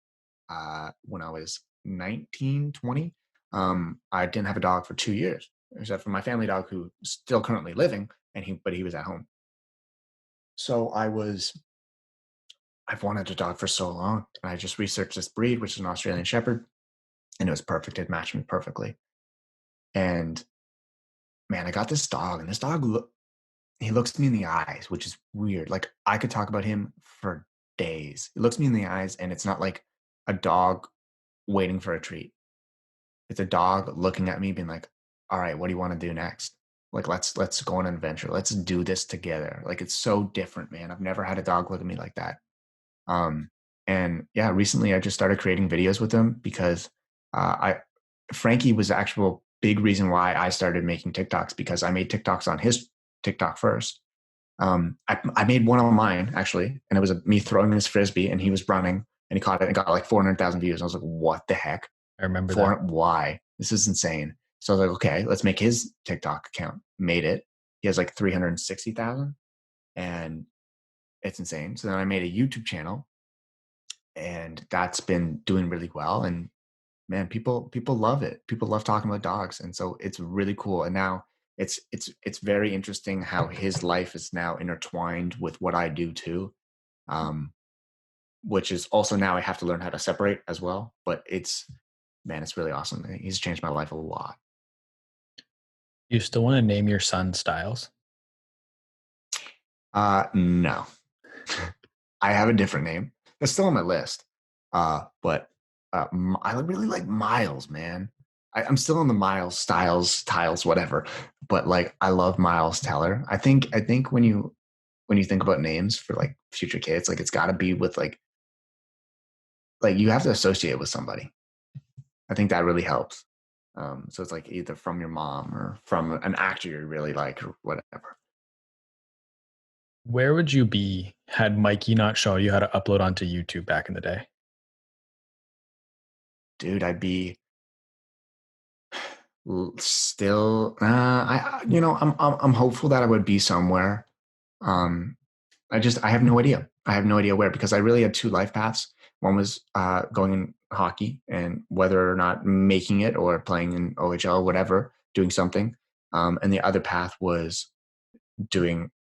when I was 19, 20, I didn't have a dog for 2 years, except for my family dog who's still currently living, but he was at home. So I've wanted a dog for so long. And I just researched this breed, which is an Australian Shepherd, and it was perfect. It matched me perfectly. And man, I got this dog, and this dog he looks me in the eyes, which is weird. Like I could talk about him for days. He looks me in the eyes, and it's not like a dog waiting for a treat. It's a dog looking at me, being like, "All right, what do you want to do next? Like, let's go on an adventure. Let's do this together." Like it's so different, man. I've never had a dog look at me like that. Um, and yeah, recently I just started creating videos with him because I Frankie was the actual big reason why I started making TikToks, because I made TikToks on his TikTok first. I made one on mine actually, and it was me throwing his frisbee, and he was running, and he caught it and got like 400,000 views. I was like, what the heck? I remember that. Why? This is insane. So I was like, okay, let's make his TikTok account. Made it. He has like 360,000, and it's insane. So then I made a YouTube channel, and that's been doing really well. And man, people love it. People love talking about dogs, and so it's really cool. And now it's very interesting how his life is now intertwined with what I do too, um, which is also now I have to learn how to separate as well. But it's man, it's really awesome. He's changed my life a lot. You still want to name your son Styles? No, I have a different name. It's still on my list. But I really like Miles, man. I'm still on the Miles Styles, Tiles, whatever. But like, I love Miles Teller. I think when you think about names for like future kids, like it's got to be with like you have to associate with somebody. I think that really helps. So it's like either from your mom or from an actor you really like or whatever. Where would you be had Mikey not shown you how to upload onto YouTube back in the day? Dude, I'd be still. I'm hopeful that I would be somewhere. Um, I have no idea. I have no idea where, because I really had two life paths. One was going in hockey and whether or not making it or playing in OHL, whatever, doing something. And the other path was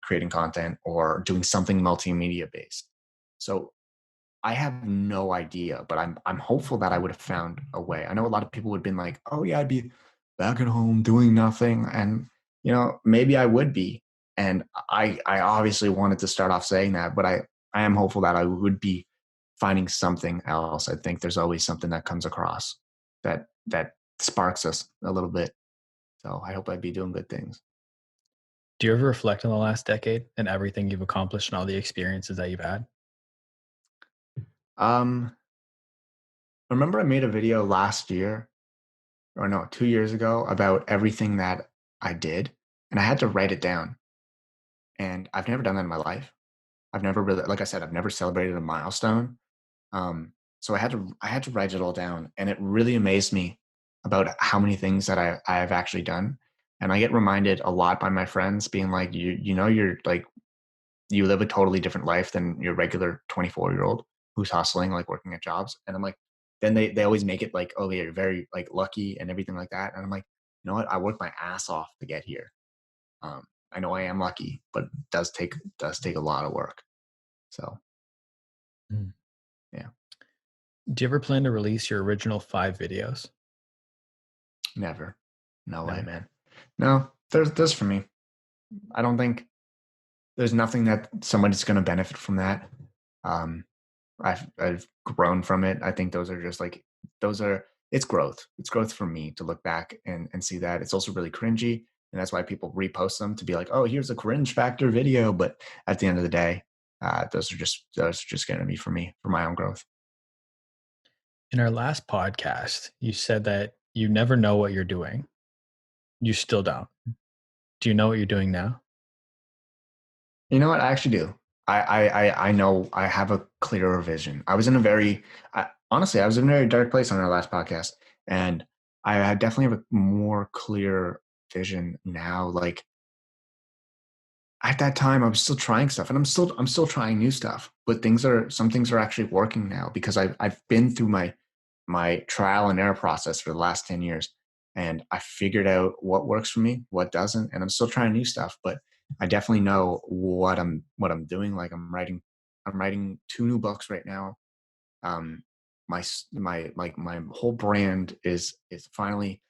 creating content or doing something multimedia based. So I have no idea, but I'm hopeful that I would have found a way. I know a lot of people would have been like, "Oh yeah, I'd be back at home doing nothing," and maybe I would be. And I obviously wanted to start off saying that, but I am hopeful that I would be finding something else. I think there's always something that comes across that sparks us a little bit. So I hope I'd be doing good things. Do you ever reflect on the last decade and everything you've accomplished and all the experiences that you've had? Um, remember I made a video last year, or no, 2 years ago, about everything that I did, and I had to write it down. And I've never done that in my life. I've never really, like I said, I've never celebrated a milestone. So I had to write it all down, and it really amazed me about how many things that I have actually done. And I get reminded a lot by my friends being like, you're like, you live a totally different life than your regular 24-year-old who's hustling, like working at jobs. And I'm like, then they always make it like, oh yeah, you're very like lucky and everything like that. And I'm like, you know what? I worked my ass off to get here. I know I am lucky, but it does take a lot of work. So Mm. yeah, Do you ever plan to release your original 5 videos? never. No way, Never. man. No, there's for me. I don't think there's nothing that somebody's going to benefit from that. Um, I've grown from it. I think those are just like those are it's growth. It's growth for me to look back and see that. It's also really cringy, and that's why people repost them to be like, oh, here's a cringe factor video. But at the end of the day, those are just going to be for me for my own growth. In our last podcast, you said that you never know what you're doing. You still don't. Do you know what you're doing now? You know what? I actually do. I know I have a clearer vision. Honestly, I was in a very dark place on our last podcast, and I definitely have a more clear vision now. Like at that time, I was still trying stuff, and I'm still trying new stuff. But some things are actually working now because I've been through my trial and error process for the last 10 years, and I figured out what works for me, what doesn't, and I'm still trying new stuff. But I definitely know what I'm doing. Like I'm writing 2 new books right now. Um, my whole brand is finally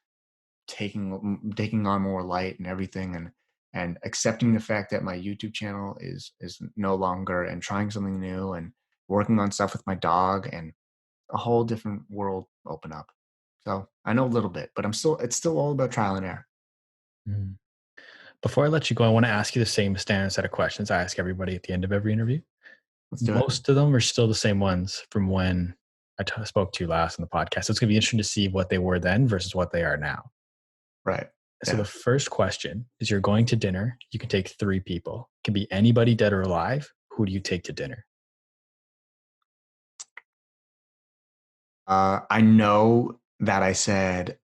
taking on more light and everything, and accepting the fact that my YouTube channel is no longer, and trying something new and working on stuff with my dog, and a whole different world open up. So I know a little bit, but it's still all about trial and error. Mm. Before I let you go, I want to ask you the same standard set of questions I ask everybody at the end of every interview. Let's do it. Most of them are still the same ones from when spoke to you last on the podcast. So it's going to be interesting to see what they were then versus what they are now. Right. So Yeah. the first question is, you're going to dinner. You can take 3 people. It can be anybody dead or alive. Who do you take to dinner? I know that I said,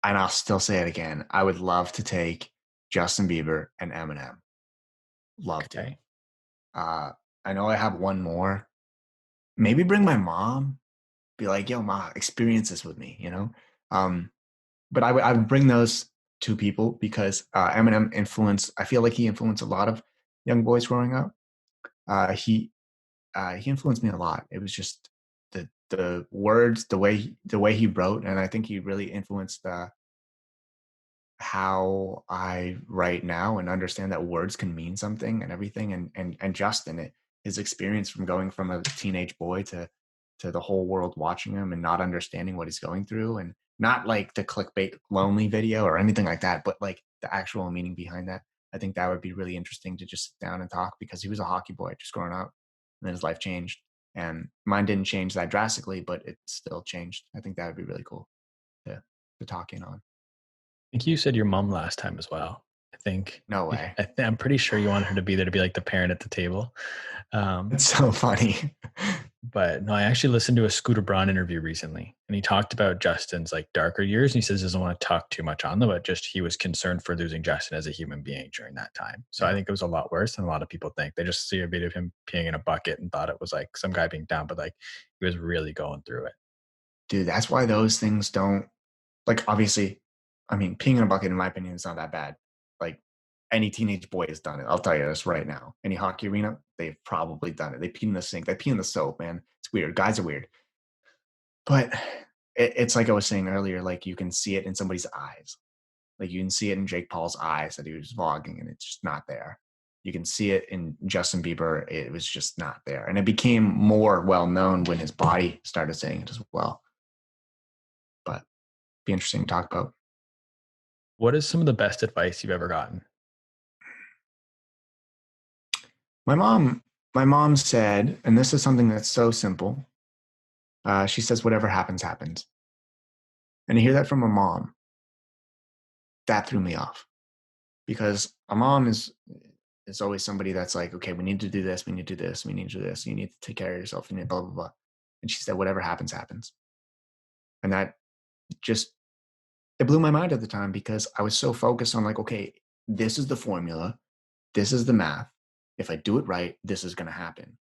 and I'll still say it again. I would love to take Justin Bieber and Eminem. Love to. Okay. Uh, I know I have one more. Maybe bring my mom. Be like, yo, ma, experience this with me. Um, but I would bring those 2 people because Eminem influenced. I feel like he influenced a lot of young boys growing up. He influenced me a lot. It was just the words, the way he wrote, and I think he really influenced how I write now and understand that words can mean something and everything. And Justin, his experience from going from a teenage boy to the whole world watching him and not understanding what he's going through, and not like the clickbait lonely video or anything like that, but like the actual meaning behind that. I think that would be really interesting to just sit down and talk, because he was a hockey boy just growing up, and then his life changed. And mine didn't change that drastically, but it still changed. I think that would be really cool to talk in on. I think you said your mom last time as well. I think No way. I'm pretty sure you wanted her to be there to be like the parent at the table. It's so funny. But no, I actually listened to a Scooter Braun interview recently, and he talked about Justin's like darker years. And he says he doesn't want to talk too much on them, but just he was concerned for losing Justin as a human being during that time. So I Yeah. think it was a lot worse than a lot of people think. They just see a video of him peeing in a bucket and thought it was like some guy being down, but like he was really going through it. Dude, that's why those things don't, like, obviously, I mean, peeing in a bucket, in my opinion, is not that bad. Like, any teenage boy has done it. I'll tell you this right now. Any hockey arena, they've probably done it. They pee in the sink. They pee in the soap, man. It's weird. Guys are weird. But it's like I was saying earlier, like, you can see it in somebody's eyes. Like, you can see it in Jake Paul's eyes that he was vlogging, and it's just not there. You can see it in Justin Bieber. It was just not there. And it became more well known when his body started saying it as well. But be interesting to talk about. What is some of the best advice you've ever gotten? My mom, my mom said, and this is something that's so simple. She says, "Whatever happens, happens." And to hear that from a mom, that threw me off. because a mom is always somebody that's like, okay, we need to do this, we need to do this, we need to do this, you need to take care of yourself, you need blah blah blah. And she said, whatever happens, happens. And that just it blew my mind at the time because I was so focused on like, okay, this is the formula, this is the math. If I do it right, this is gonna happen.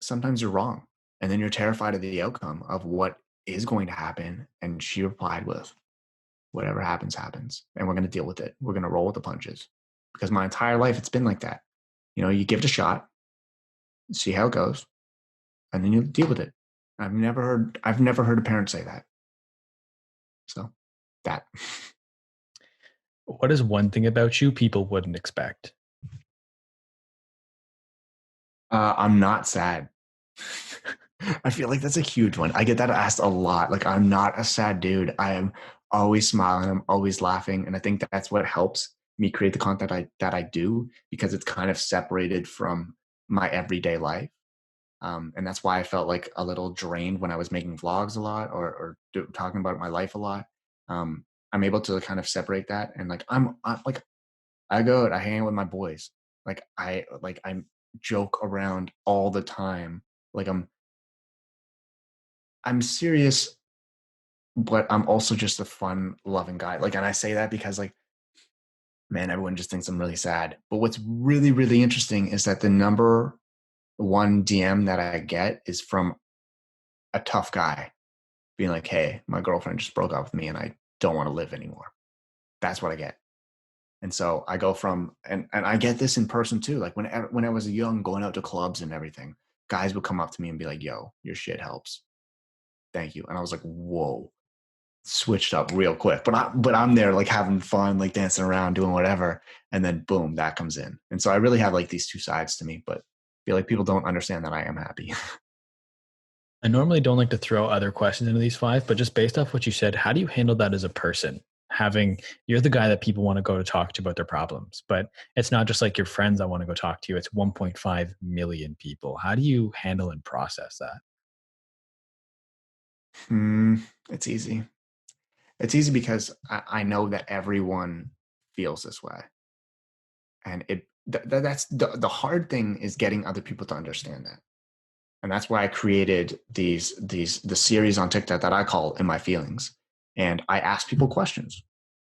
Sometimes you're wrong. And then you're terrified of the outcome of what is going to happen. And she replied with, whatever happens, happens. And we're going to deal with it. We're going to roll with the punches. Because my entire life, it's been like that. You know, you give it a shot, see how it goes, and then you deal with it. I've never heard a parent say that. So that. What is one thing about you people wouldn't expect? I'm not sad. I feel like that's a huge one. I get that asked a lot. Like, I'm not a sad dude. I am always smiling. I'm always laughing. And I think that's what helps me create the content that I do, because it's kind of separated from my everyday life. And that's why I felt like a little drained when I was making vlogs a lot, or talking about my life a lot. I'm able to kind of separate that. And like, I'm like, I go out, I hang out with my boys. I joke around all the time. Like I'm serious, but I'm also just a fun loving guy. Like, and I say that because like, man, everyone just thinks I'm really sad. But what's really, really interesting is that the number one DM that I get is from a tough guy being like, hey, my girlfriend just broke up with me and I don't want to live anymore. That's what I get. And so I go from, and I get this in person too. Like when I was young, going out to clubs and everything, guys would come up to me and be like, yo, your shit helps. Thank you. And I was like, whoa, switched up real quick. But I'm there like having fun, like dancing around, doing whatever. And then boom, that comes in. And so I really have like these two sides to me, but I feel like people don't understand that I am happy. I normally don't like to throw other questions into these five, but just based off what you said, how do you handle that as a person? You're the guy that people want to go to talk to about their problems, but it's not just like your friends that want to go talk to you. It's 1.5 million people. How do you handle and process that? It's easy. It's easy because I know that everyone feels this way. And that's the hard thing, is getting other people to understand that. And that's why I created the series on TikTok that I call In My Feelings. And I ask people questions.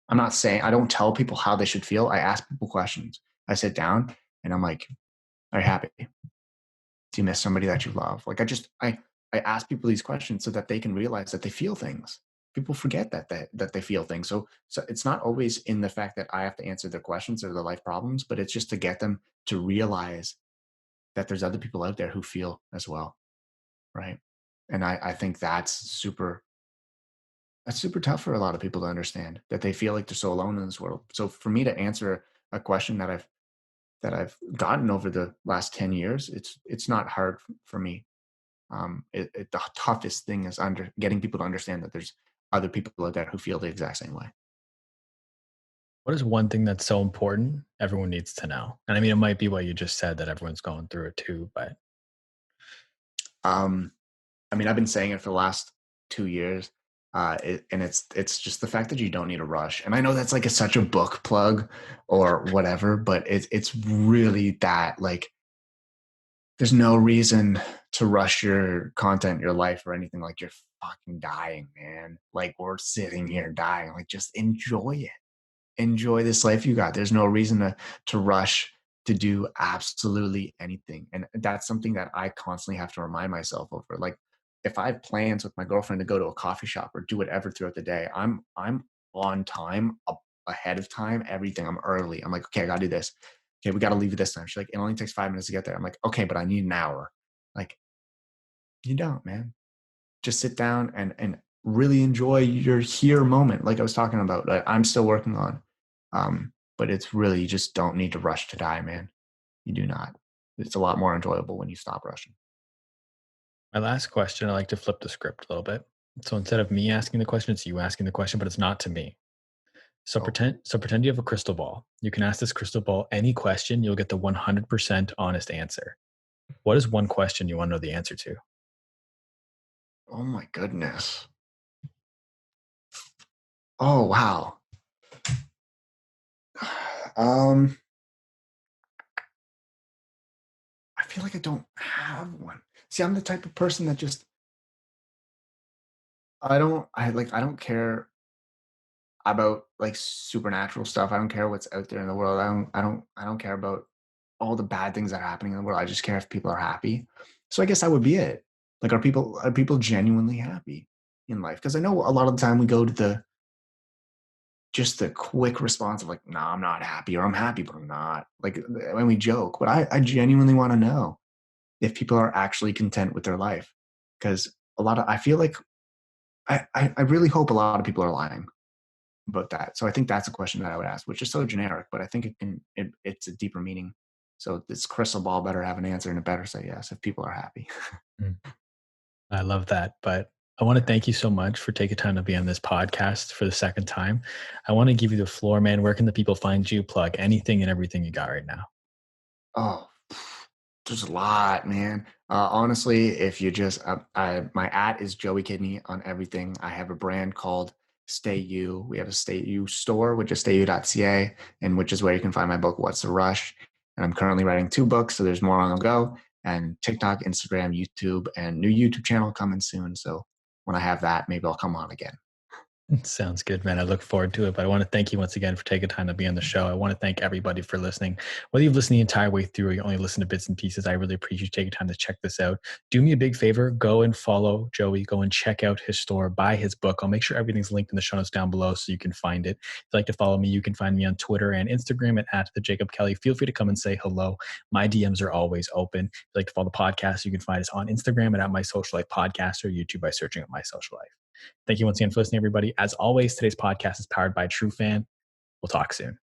I don't tell people how they should feel. I ask people questions. I sit down and I'm like, are you happy? Do you miss somebody that you love? Like I ask people these questions so that they can realize that they feel things. People forget that they feel things. So it's not always in the fact that I have to answer their questions or their life problems, but it's just to get them to realize that there's other people out there who feel as well. Right. And I think that's super tough for a lot of people to understand, that they feel like they're so alone in this world. So for me to answer a question that I've gotten over the last 10 years, it's not hard for me. The toughest thing is getting people to understand that there's other people out there who feel the exact same way. What is one thing that's so important everyone needs to know? And I mean, it might be what you just said, that everyone's going through it too, but Um, I mean, I've been saying it for the last 2 years, and it's just the fact that you don't need a rush. And I know that's like such a book plug or whatever, but it's really that, like, there's no reason to rush your content, your life, or anything. Like, you're fucking dying, man. Like, we're sitting here dying. Like, just enjoy it. Enjoy this life you got. There's no reason to rush to do absolutely anything. And that's something that I constantly have to remind myself over. Like, if I have plans with my girlfriend to go to a coffee shop or do whatever throughout the day, I'm on time, ahead of time, everything. I'm early. I'm like, okay, I gotta do this. Okay, we gotta leave at this time. She's like, it only takes 5 minutes to get there. I'm like, okay, but I need an hour. Like, you don't, man. Just sit down and really enjoy your here moment, like I was talking about, I'm still working on. But it's really, you just don't need to rush to die, man. You do not. It's a lot more enjoyable when you stop rushing. my last question, I like to flip the script a little bit. So instead of me asking the question, it's you asking the question, but it's not to me. So Oh, pretend you have a crystal ball. You can ask this crystal ball any question, you'll get the 100% honest answer. What is one question you want to know the answer to? oh my goodness. Oh wow. Um, I feel like I don't have one. See, I'm the type of person that just I don't care about like supernatural stuff. I don't care what's out there in the world. I don't care about all the bad things that are happening in the world. I just care if people are happy. So I guess that would be it. Like are people genuinely happy in life? Because I know a lot of the time we go to the just the quick response of like, no, I'm not happy, or I'm happy, but I'm not. Like when we joke, but I genuinely want to know if people are actually content with their life. Because I feel like I really hope a lot of people are lying about that. So I think that's a question that I would ask, which is so generic, but I think it's a deeper meaning. So this crystal ball better have an answer, and it better say yes if people are happy. Mm, I love that. But I want to thank you so much for taking time to be on this podcast for the second time. I want to give you the floor, man. Where can the people find you? Plug anything and everything you got right now. Oh, there's a lot, man. Honestly, if you just, my at is Joey Kidney on everything. I have a brand called Stay You. We have a Stay You store, which is stayu.ca, and which is where you can find my book, What's the Rush? And I'm currently writing 2 books, so there's more on the go. And TikTok, Instagram, YouTube, and new YouTube channel coming soon. So when I have that, maybe I'll come on again. Sounds good, man. I look forward to it. But I want to thank you once again for taking time to be on the show. I want to thank everybody for listening. Whether you've listened the entire way through or you only listen to bits and pieces, I really appreciate you taking time to check this out. Do me a big favor. Go and follow Joey. Go and check out his store. Buy his book. I'll make sure everything's linked in the show notes down below so you can find it. If you'd like to follow me, you can find me on Twitter and Instagram at the Jacob Kelly. Feel free to come and say hello. My DMs are always open. If you'd like to follow the podcast, you can find us on Instagram and at My Social Life Podcast or YouTube by searching up My Social Life. Thank you once again for listening, everybody. As always, today's podcast is powered by TRUFAN. We'll talk soon.